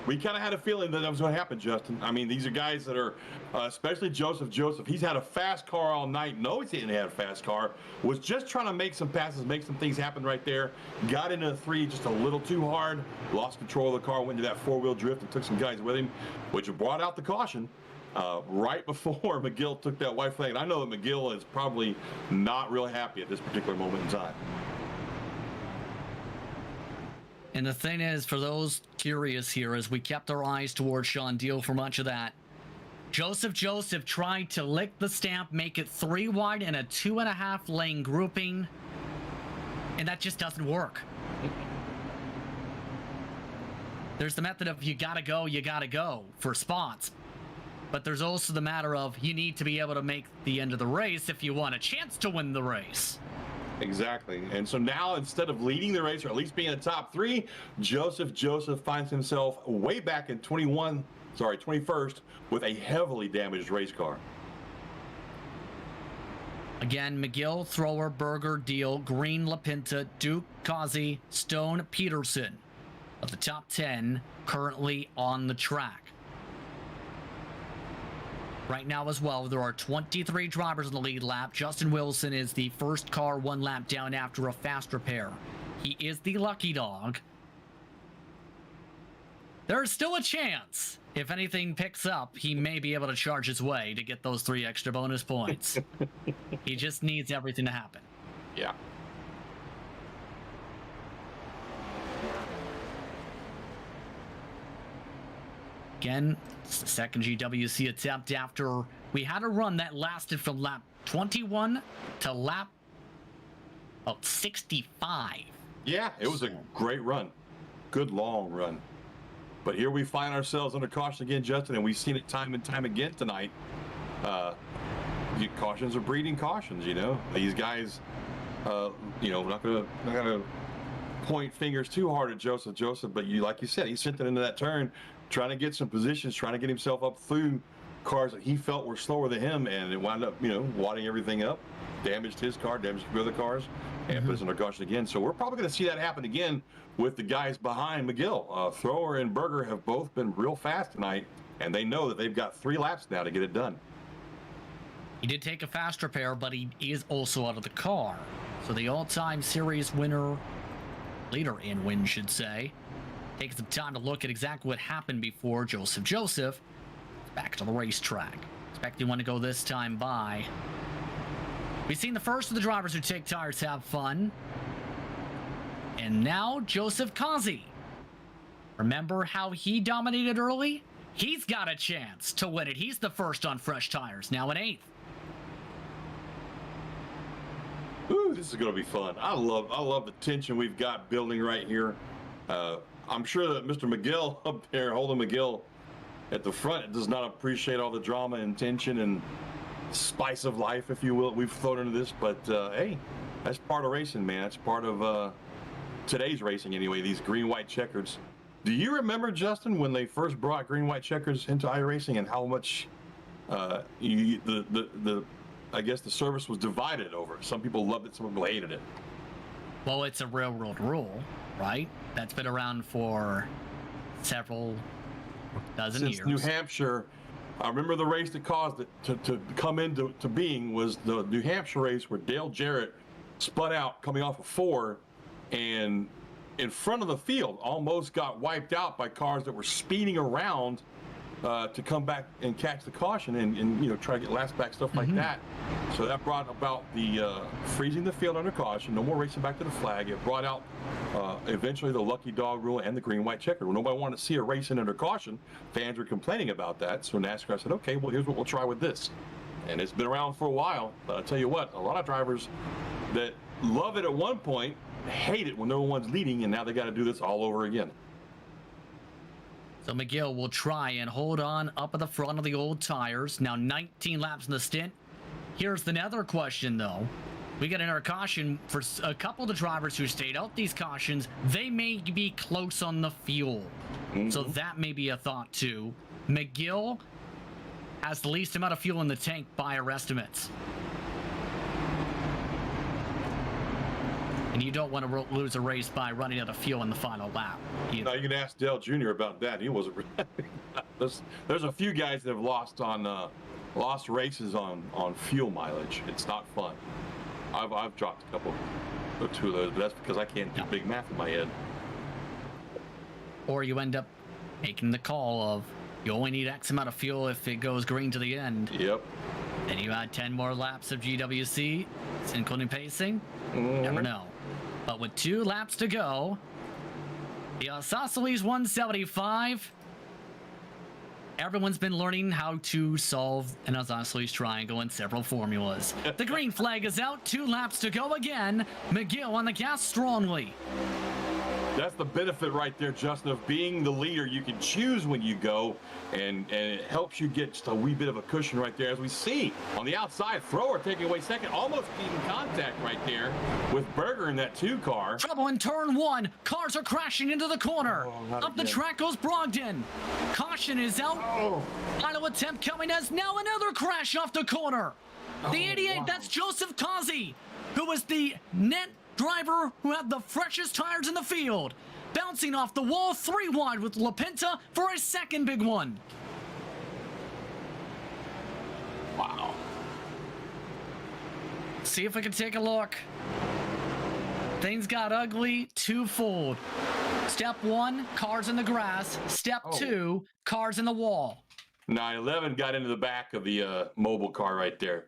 We kind of had a feeling that was going to happen, Justin. I mean, these are guys that are, especially Joseph. He's had a fast car all night. No, he didn't have a fast car. Was just trying to make some passes, make some things happen right there. Got into the 3 just a little too hard. Lost control of the car, went into that 4-wheel drift and took some guys with him, which brought out the caution right before McGill took that white flag. And I know that McGill is probably not really happy at this particular moment in time. And the thing is, for those curious here, as we kept our eyes towards Sean Deal for much of that, Joseph tried to lick the stamp, make it 3 wide in a 2.5 lane grouping, and that just doesn't work. There's the method of you gotta go for spots, but there's also the matter of you need to be able to make the end of the race if you want a chance to win the race. Exactly. And so now, instead of leading the race, or at least being in the top 3, Joseph finds himself way back in 21st with a heavily damaged race car. Again, McGill, Thrower, Berger, Deal, Green, LaPinta, Duke, Causey, Stone, Peterson of the top 10 currently on the track. Right now as well, there are 23 drivers in the lead lap. Justin Wilson is the first car one lap down after a fast repair. He is the lucky dog. There's still a chance. If anything picks up, he may be able to charge his way to get those 3 extra bonus points. He just needs everything to happen. Yeah. Again, it's the second GWC attempt after we had a run that lasted from lap 21 to lap 65. Yeah, it was a great run. Good long run. But here we find ourselves under caution again, Justin, and we've seen it time and time again tonight. Cautions are breeding cautions, you know. These guys, not gonna point fingers too hard at Joseph, but like you said, he sent it into that turn, trying to get some positions, trying to get himself up through cars that he felt were slower than him, and it wound up, wadding everything up, damaged his car, damaged the other cars, and put us under caution again. So we're probably going to see that happen again with the guys behind McGill. Thrower and Berger have both been real fast tonight, and they know that they've got 3 laps now to get it done. He did take a fast repair, but he is also out of the car. So the all-time series leader in win, should say, taking some time to look at exactly what happened before Joseph back to the racetrack. Expecting one to go this time by. We've seen the first of the drivers who take tires have fun. And now Joseph Kazi. Remember how he dominated early? He's got a chance to win it. He's the first on fresh tires, now in 8th. Ooh, this is going to be fun. I love the tension we've got building right here. I'm sure that Mr. McGill up there, Holden McGill at the front, does not appreciate all the drama and tension and spice of life, if you will, we've thrown into this. But hey, that's part of racing, man. That's part of today's racing anyway, these green-white checkers. Do you remember, Justin, when they first brought green-white checkers into iRacing and how much I guess the service was divided over it? Some people loved it, some people hated it. Well, it's a railroad rule, right? That's been around for several dozen years. Since New Hampshire, I remember the race that caused it to come into being was the New Hampshire race where Dale Jarrett spun out coming off of 4 and in front of the field almost got wiped out by cars that were speeding around to come back and catch the caution and try to get last back, stuff like that. So that brought about the freezing the field under caution, no more racing back to the flag. It brought out eventually the lucky dog rule and the green-white checker. Well, nobody wanted to see a racing under caution. Fans were complaining about that. So NASCAR said, okay, well, here's what we'll try with this. And it's been around for a while. But I'll tell you what, a lot of drivers that love it at one point hate it when no one's leading, and now they got to do this all over again. So McGill will try and hold on up at the front of the old tires. Now 19 laps in the stint. Here's another question, though. We got another caution for a couple of the drivers who stayed out these cautions. They may be close on the fuel. So that may be a thought, too. McGill has the least amount of fuel in the tank by our estimates. And you don't want to lose a race by running out of fuel in the final lap either. No, you can ask Dale Jr. about that. He wasn't. There's a few guys that have lost races on fuel mileage. It's not fun. I've dropped a couple or 2 of those, but that's because I can't do big math in my head. Or you end up making the call of you only need X amount of fuel if it goes green to the end. Yep. Then you add 10 more laps of GWC, including pacing. Never know. But with 2 laps to go, the Isosceles 175. Everyone's been learning how to solve an isosceles triangle in several formulas. The green flag is out. 2 laps to go again. McGill on the gas strongly. That's the benefit right there, Justin, of being the leader. You can choose when you go, and it helps you get just a wee bit of a cushion right there. As we see on the outside, Thrower taking away second, almost keeping contact right there with Berger in that 2 car. Trouble in turn 1. Cars are crashing into the corner. Up the track goes Brogdon. Caution is out. Final attempt coming as now another crash off the corner. The 88, that's Joseph Kazi, who was the net driver who had the freshest tires in the field. Bouncing off the wall 3 wide with LaPinta for a second big one. see if we can take a look. Things got ugly twofold. Step 1, cars in the grass. Step 2, cars in the wall. 911 got into the back of the mobile car right there.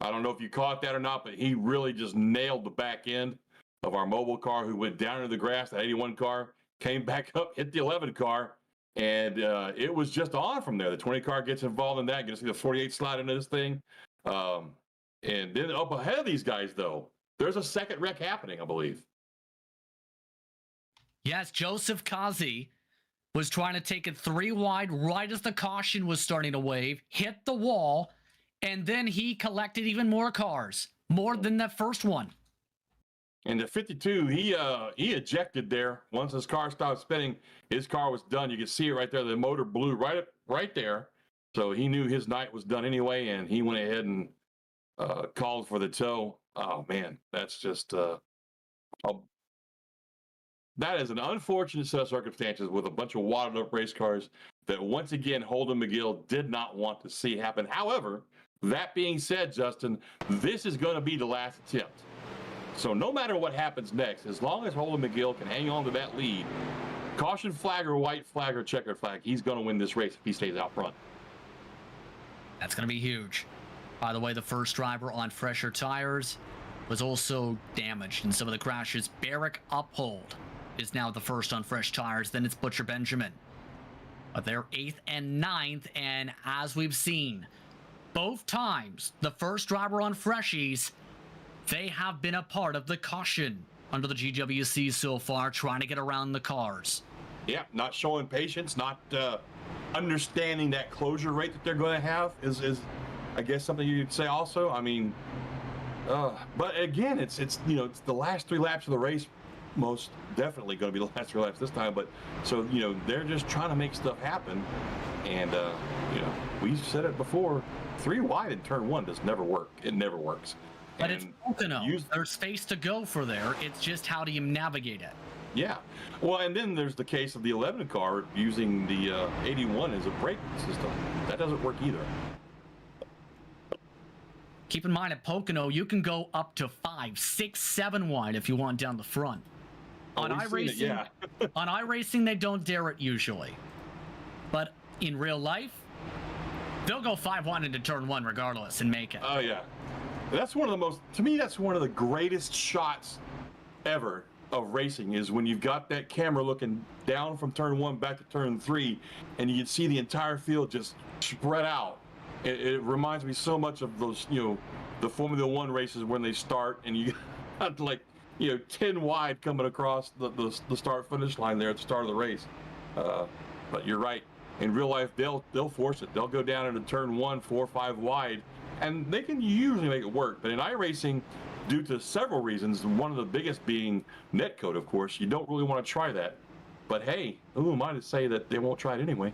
I don't know if you caught that or not, but he really just nailed the back end of our mobile car, who went down into the grass. That 81 car came back up, hit the 11 car, and it was just on from there. The 20 car gets involved in that. Going to see the 48 slide into this thing. And then up ahead of these guys, though, there's a second wreck happening, I believe. Yes, Joseph Kazi was trying to take it 3 wide right as the caution was starting to wave, hit the wall, and then he collected even more cars, more than that first one. And the 52, he ejected there. Once his car stopped spinning, his car was done. You can see it right there. The motor blew right there. So he knew his night was done anyway, and he went ahead and called for the tow. Oh, man, that's just that is an unfortunate set of circumstances with a bunch of wadded up race cars that, once again, Holden McGill did not want to see happen. However, that being said, Justin, this is going to be the last attempt. So no matter what happens next, as long as Holden McGill can hang on to that lead, caution flag or white flag or checkered flag, he's going to win this race if he stays out front. That's going to be huge. By the way, the first driver on fresher tires was also damaged in some of the crashes. Barrick Uphold is now the first on fresh tires. Then it's Butcher Benjamin. But they're 8th and 9th, and as we've seen, both times the first driver on freshies, they have been a part of the caution under the GWC so far, trying to get around the cars. Yeah, not showing patience, not understanding that closure rate that they're going to have is I guess something you'd say also. I mean, but again, it's the last 3 laps of the race, most definitely going to be the last 3 laps this time. But so they're just trying to make stuff happen, and we said it before, 3 wide in turn 1 does never work. It never works. But it's Pocono. There's space to go for there. It's just how do you navigate it? Yeah. Well, and then there's the case of the 11 car using the 81 as a brake system. That doesn't work either. Keep in mind, at Pocono, you can go up to 5, 6, 7 wide if you want down the front. On iRacing, on iRacing, they don't dare it usually. But in real life, they'll go 5 wide into turn 1 regardless and make it. Oh, yeah. That's one of the to me, that's one of the greatest shots ever of racing, is when you've got that camera looking down from turn 1 back to turn 3, and you can see the entire field just spread out. It reminds me so much of those, the Formula 1 races when they start and you got like, 10 wide coming across the start-finish line there at the start of the race. But you're right. In real life, they'll force it. They'll go down into turn 1, 4, 5 wide, and they can usually make it work. But in iRacing, due to several reasons, one of the biggest being netcode, of course, you don't really want to try that. But hey, who am I to say that they won't try it anyway?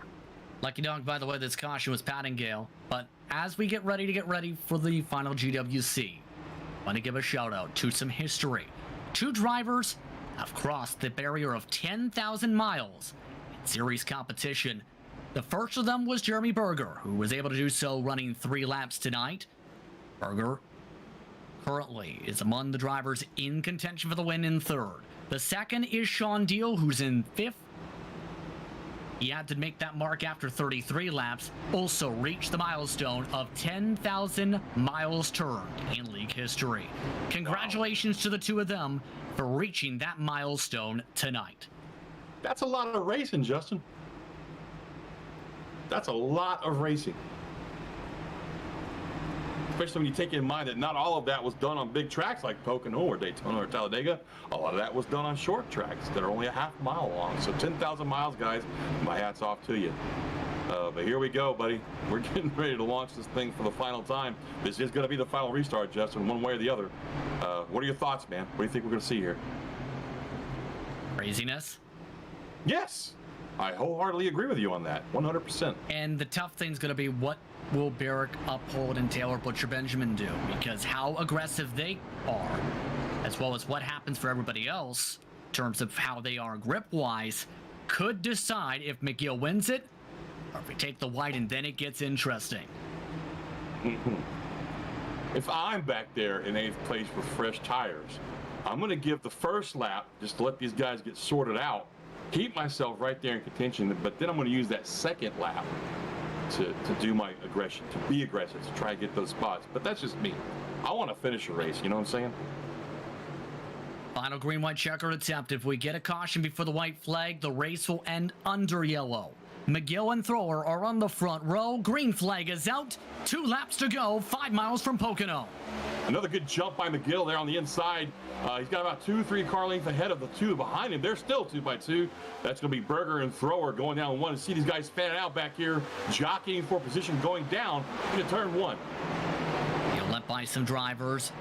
Lucky dog, by the way, this caution was Pattingale. But as we get ready for the final GWC, I want to give a shout out to some history. 2 drivers have crossed the barrier of 10,000 miles in series competition. The first of them was Jeremy Berger, who was able to do so running 3 laps tonight. Berger currently is among the drivers in contention for the win in 3rd. The second is Sean Deal, who's in 5th. He had to make that mark after 33 laps, also reached the milestone of 10,000 miles turned in league history. Congratulations to the 2 of them for reaching that milestone tonight. That's a lot of racing, Justin. That's a lot of racing. Especially when you take in mind that not all of that was done on big tracks like Pocono or Daytona or Talladega. A lot of that was done on short tracks that are only a half mile long. So 10,000 miles, guys, my hat's off to you. But here we go, buddy. We're getting ready to launch this thing for the final time. This is going to be the final restart, Justin, one way or the other. What are your thoughts, man? What do you think we're going to see here? Craziness? Yes. I wholeheartedly agree with you on that, 100%. And the tough thing's going to be, what will Barrick, Uphold, and Taylor Butcher Benjamin do? Because how aggressive they are, as well as what happens for everybody else in terms of how they are grip-wise, could decide if McGill wins it, or if we take the white, and then it gets interesting. if I'm back there in 8th place with fresh tires, I'm going to give the first lap just to let these guys get sorted out, keep myself right there in contention, but then I'm going to use that second lap to do my aggression, to be aggressive, to try and get those spots. But that's just me. I want to finish a race, you know what I'm saying? Final green, white checkered attempt. If we get a caution before the white flag, the race will end under yellow. McGill and Thrower are on the front row. Green flag is out. 2 laps to go, 5 miles from Pocono. Another good jump by McGill there on the inside. He's got about 2-3 car lengths ahead of the 2 behind him. They're still 2 by 2. That's going to be Berger and Thrower going down 1. See these guys fanning out back here, jockeying for position, going down into turn 1. He'll let by some drivers.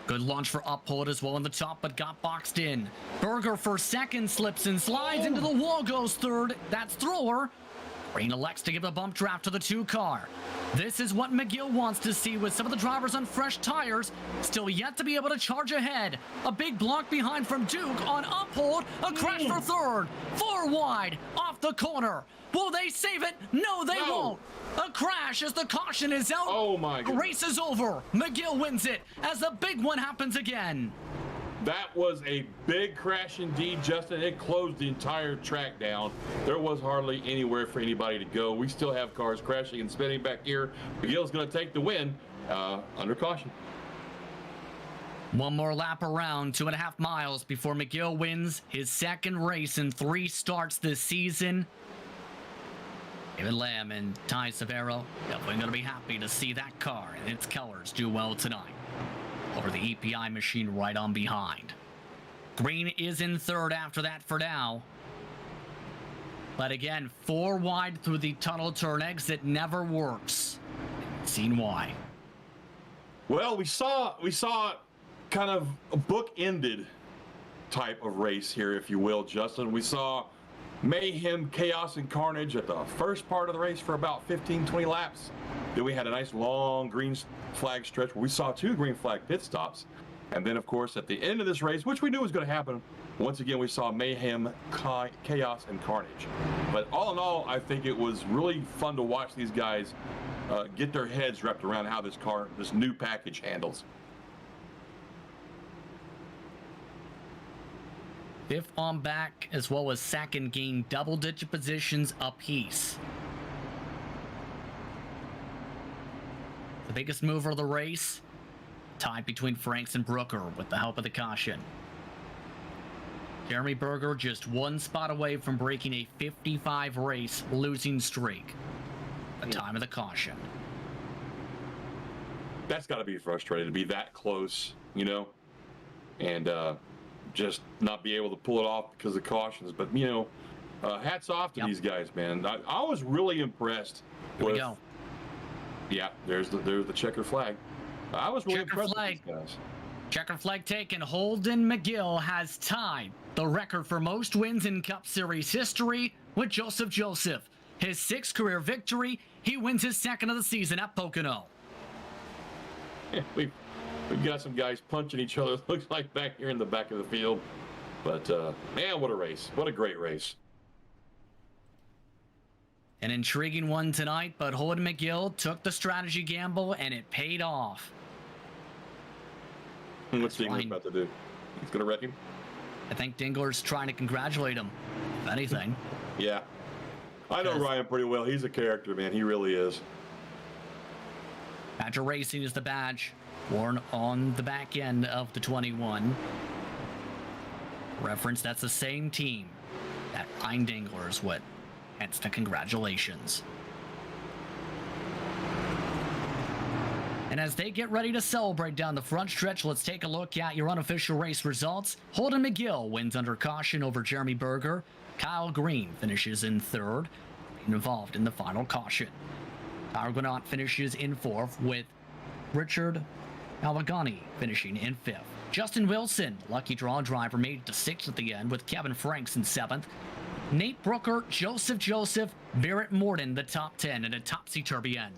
Good launch for Uphold as well on the top, but got boxed in. Berger for second, slips and slides into the wall, goes third. That's Thrower. Green elects to give a bump draft to the 2 car. This is what McGill wants to see with some of the drivers on fresh tires. Still yet to be able to charge ahead. A big block behind from Duke on Uphold. A crash for third. 4 wide off the corner. Will they save it? No, they won't. A crash as the caution is out. Oh my God. The race is over. McGill wins it as the big one happens again. That was a big crash indeed, Justin. It closed the entire track down. There was hardly anywhere for anybody to go. We still have cars crashing and spinning back here. McGill's going to take the win under caution. One more lap around, 2.5 miles before McGill wins his second race in 3 starts this season. David Lamb and Ty Severo definitely going to be happy to see that car and its colors do well tonight over the EPI machine right on behind. Green is in third after that for now. But again, 4 wide through the tunnel turn exit never works. Seen why. Well, we saw kind of a book-ended type of race here, if you will, Justin. We saw mayhem, chaos, and carnage at the first part of the race for about 15-20 laps. Then we had a nice long green flag stretch where we saw 2 green flag pit stops. And then, of course, at the end of this race, which we knew was going to happen, once again, we saw mayhem, chaos, and carnage. But all in all, I think it was really fun to watch these guys get their heads wrapped around how this new package handles. 5th on back, as well as second gain double-digit positions apiece. The biggest mover of the race, tied between Franks and Brooker with the help of the caution. Jeremy Berger just 1 spot away from breaking a 55 race losing streak. The time of the caution. That's got to be frustrating to be that close, you know, and just not be able to pull it off because of cautions. But, you know, hats off to these guys, man. I was really impressed. Here we go. Yeah, there's the checker flag. I was really impressed with these guys. Checker flag taken. Holden McGill has tied the record for most wins in Cup Series history with Joseph. His 6th career victory. He wins his 2nd of the season at Pocono. Yeah, we've got some guys punching each other, it looks like, back here in the back of the field. But, man, what a race. What a great race. An intriguing one tonight, but Holden McGill took the strategy gamble, and it paid off. What's Dingler about to do? He's going to wreck him? I think Dingler's trying to congratulate him, if anything. Yeah. I know Ryan pretty well. He's a character, man. He really is. Badger Racing is the badge worn on the back end of the 21. Reference, that's the same team that Ryan Dingler is with. Hence the congratulations. And as they get ready to celebrate down the front stretch, let's take a look at your unofficial race results. Holden McGill wins under caution over Jeremy Berger. Kyle Green finishes in 3rd, being involved in the final caution. Argonaut finishes in 4th, with Richard Alvagani finishing in 5th. Justin Wilson, lucky draw driver, made it to 6th at the end, with Kevin Franks in 7th. Nate Brooker, Joseph, Barrett Morden, the top 10, and a topsy-turvy end.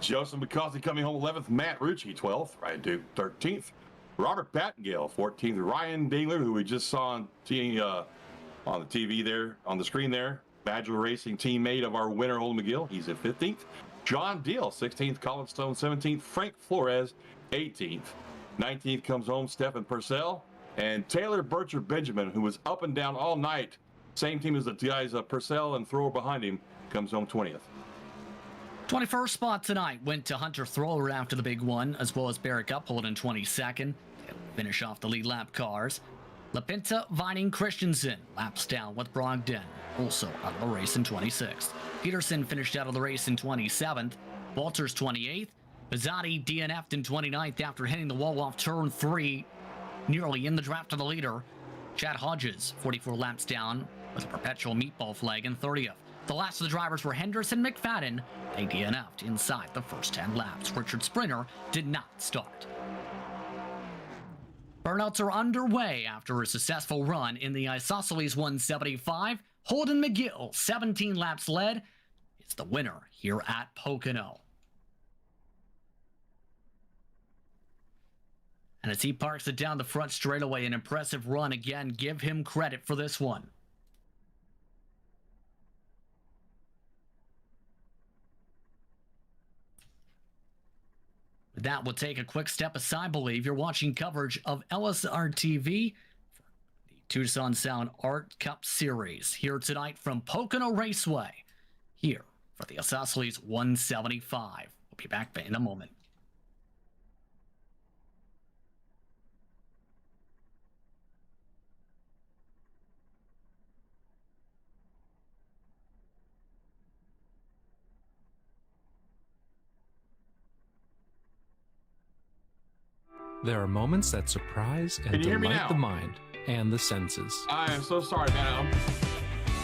Joseph McCausey coming home 11th. Matt Rucci 12th. Ryan Duke 13th. Robert Battengale 14th. Ryan Dingler, who we just saw on the TV there, on the screen there. Badger Racing teammate of our winner, Holden McGill. He's at 15th. John Deal, 16th. Colin Stone, 17th. Frank Flores, 18th. 19th comes home Stephen Purcell. And Taylor Berger Benjamin, who was up and down all night, same team as the guys Purcell and Thrower behind him, comes home 20th. 21st spot tonight went to Hunter Thrower after the big one, as well as Barrick Uphold in 22nd. They'll finish off the lead lap cars. LaPinta, Vining, Christensen laps down with Brogdon, also out of the race in 26th. Peterson finished out of the race in 27th. Walters 28th. Bizzotti DNF'd in 29th after hitting the wall off turn 3, nearly in the draft to the leader. Chad Hodges, 44 laps down with a perpetual meatball flag in 30th. The last of the drivers were Henderson McFadden. They DNF'd inside the first 10 laps. Richard Sprinter did not start. Burnouts are underway after a successful run in the Isosceles 175. Holden McGill, 17 laps led, is the winner here at Pocono. And as he parks it down the front straightaway, an impressive run again. Give him credit for this one. With that, we'll take a quick step aside. I believe you're watching coverage of LSRTV for the Tucson Sound Art Cup Series here tonight from Pocono Raceway, here for the Isosceles 175. We'll be back in a moment. There are moments that surprise and delight the mind and the senses. I am so sorry, man.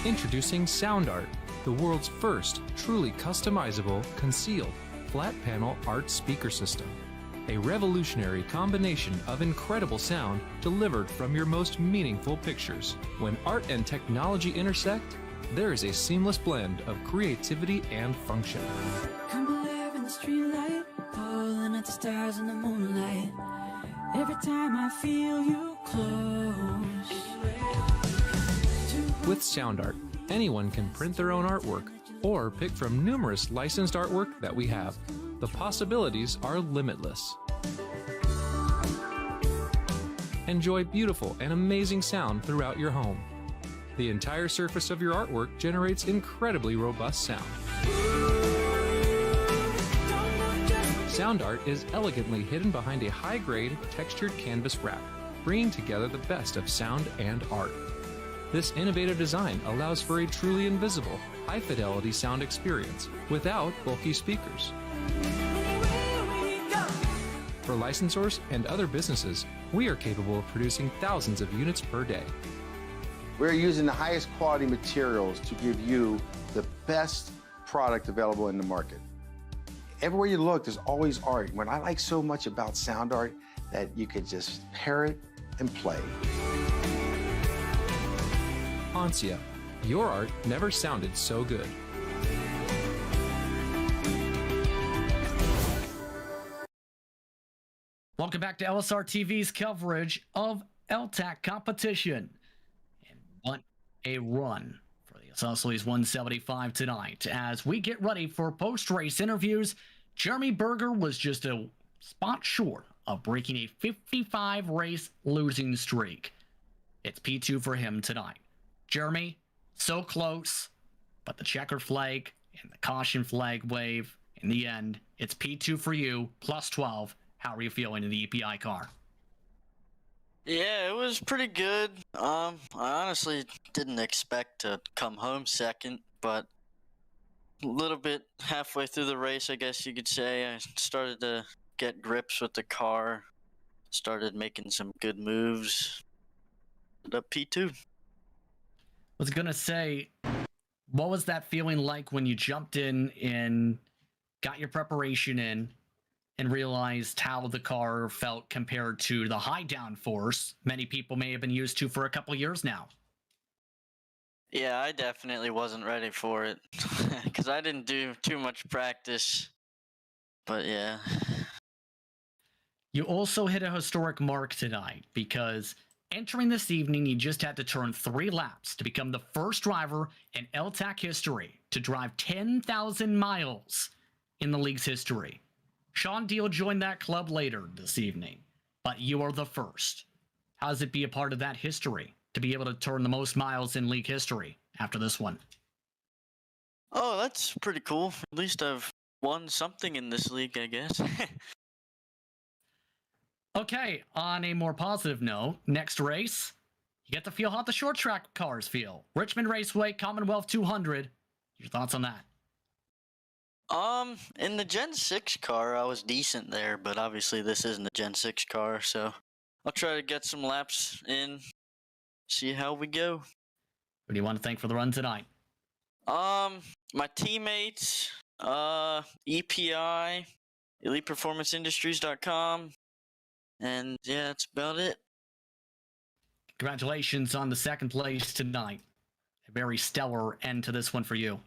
Introducing Sound Art, the world's first truly customizable, concealed, flat panel art speaker system. A revolutionary combination of incredible sound delivered from your most meaningful pictures. When art and technology intersect, there is a seamless blend of creativity and function. Come alive in the streetlight, pulling at the stars in the moonlight. Every time I feel you close. With Sound Art, anyone can print their own artwork or pick from numerous licensed artwork that we have. The possibilities are limitless. Enjoy beautiful and amazing sound throughout your home. The entire surface of your artwork generates incredibly robust sound. Sound Art is elegantly hidden behind a high-grade, textured canvas wrap, bringing together the best of sound and art. This innovative design allows for a truly invisible, high-fidelity sound experience without bulky speakers. For licensors and other businesses, we are capable of producing thousands of units per day. We're using the highest quality materials to give you the best product available in the market. Everywhere you look, there's always art. What I like so much about Sound Art, that you could just pair it and play. Ansia, your art never sounded so good. Welcome back to LSRTV's coverage of L-TAC competition. And what a run for the Isosceles 175 tonight. As we get ready for post-race interviews, Jeremy Berger was just a spot short of breaking a 55-race losing streak. It's P2 for him tonight. Jeremy, so close, but the checkered flag and the caution flag wave, in the end, it's P2 for you, plus 12. How are you feeling in the EPI car? Yeah, it was pretty good. I honestly didn't expect to come home second, but a little bit halfway through the race, I guess you could say, I started to get grips with the car, started making some good moves. Ended up P2. I was going to say, what was that feeling like when you jumped in and got your preparation in and realized how the car felt compared to the high downforce many people may have been used to for a couple years now? Yeah, I definitely wasn't ready for it because I didn't do too much practice. But yeah. You also hit a historic mark tonight because entering this evening, you just had to turn 3 laps to become the first driver in L-TAC history to drive 10,000 miles in the league's history. Sean Deal joined that club later this evening, but you are the first. How does it be a part of that history to be able to turn the most miles in league history after this one? Oh, that's pretty cool. At least I've won something in this league, I guess. Okay, on a more positive note, next race, you get to feel how the short track cars feel. Richmond Raceway, Commonwealth 200. Your thoughts on that? In the Gen 6 car, I was decent there, but obviously this isn't a Gen 6 car, so I'll try to get some laps in, see how we go. Who do you want to thank for the run tonight? My teammates, EPI, ElitePerformanceIndustries.com, and yeah, that's about it. Congratulations on the second place tonight. A very stellar end to this one for you.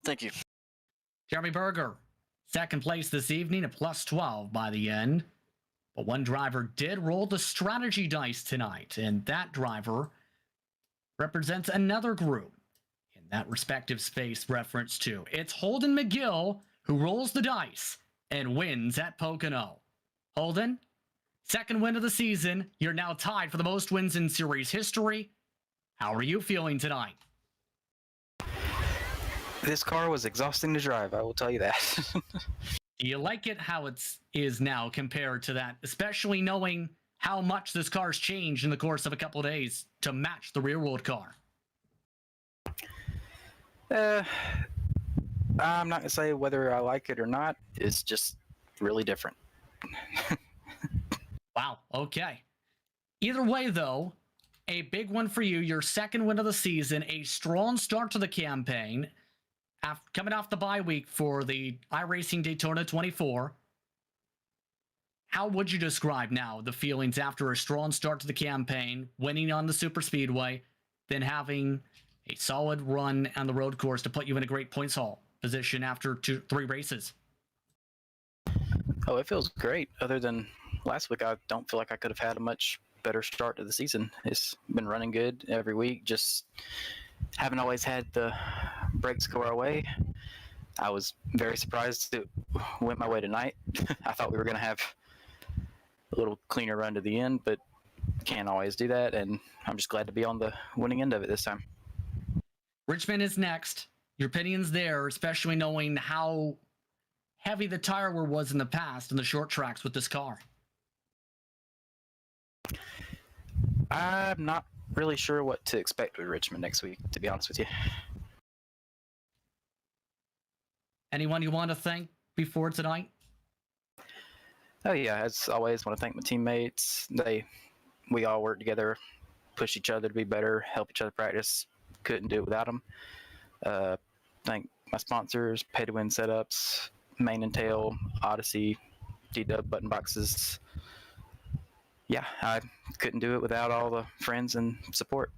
Thank you. Jeremy Berger, second place this evening at plus 12 by the end. But one driver did roll the strategy dice tonight, and that driver represents another group in that respective space reference to. It's Holden McGill who rolls the dice and wins at Pocono. Holden, second win of the season. You're now tied for the most wins in series history. How are you feeling tonight? This car was exhausting to drive, I will tell you that. Do you like it how it is now compared to that, especially knowing how much this car's changed in the course of a couple of days to match the rear-wheel car? I'm not going to say whether I like it or not. It's just really different. Wow, okay. Either way, though, a big one for you, your second win of the season, a strong start to the campaign, coming off the bye week for the iRacing Daytona 24. How would you describe now the feelings after a strong start to the campaign, winning on the super speedway, then having a solid run on the road course to put you in a great points haul position after 3 races? Oh, it feels great. Other than last week, I don't feel like I could have had a much better start to the season. It's been running good every week. Just haven't always had the brakes go our way. I was very surprised it went my way tonight. I thought we were going to have a little cleaner run to the end, but can't always do that, and I'm just glad to be on the winning end of it this time. Richmond is next. Your opinions there, especially knowing how heavy the tire wear was in the past in the short tracks with this car. I'm not really sure what to expect with Richmond next week, to be honest with you. Anyone you want to thank before tonight? Oh yeah, as always, want to thank my teammates. We all work together, push each other to be better, help each other practice. Couldn't do it without them. Thank my sponsors, Pay to Win Setups, Main and Tail, Odyssey, D-Dub Button Boxes. Yeah, I couldn't do it without all the friends and support.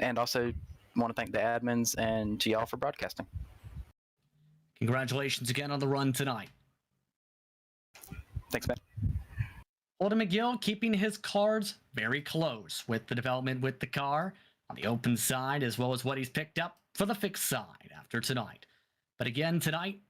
And also want to thank the admins and to y'all for broadcasting. Congratulations again on the run tonight. Thanks, man. Holden McGill keeping his cards very close with the development with the car on the open side, as well as what he's picked up for the fixed side after tonight. But again, tonight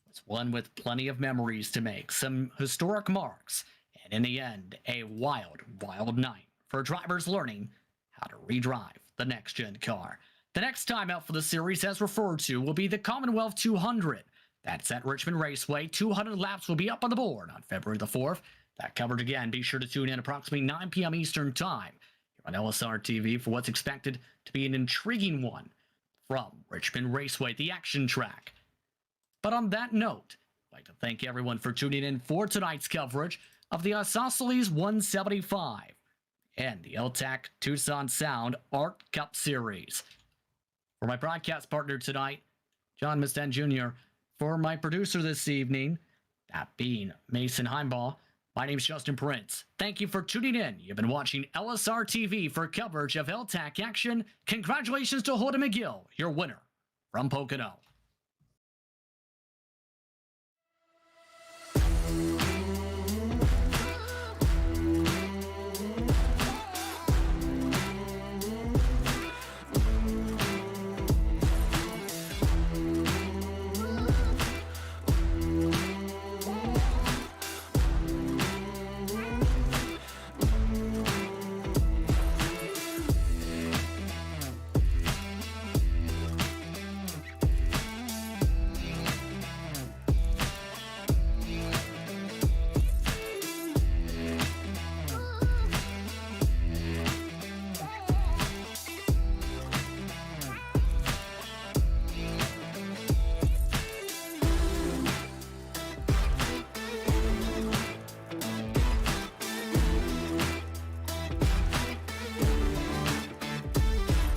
was one with plenty of memories to make, some historic marks, and in the end, a wild, wild night for drivers learning how to redrive the next-gen car. The next time out for the series, as referred to, will be the Commonwealth 200. That's at Richmond Raceway. 200 laps will be up on the board on February the 4th. That covered again. Be sure to tune in approximately 9 p.m. Eastern Time here on LSRTV for what's expected to be an intriguing one from Richmond Raceway, the action track. But on that note, I'd like to thank everyone for tuning in for tonight's coverage of the Isosceles 175 and the L-TAC Tucson Sound Art Cup Series. For my broadcast partner tonight, John Musten Jr., for my producer this evening, that being Mason Heimbaugh, my name's Justin Prince. Thank you for tuning in. You've been watching LSRTV for coverage of L-TAC action. Congratulations to Holden McGill, your winner from Pocono.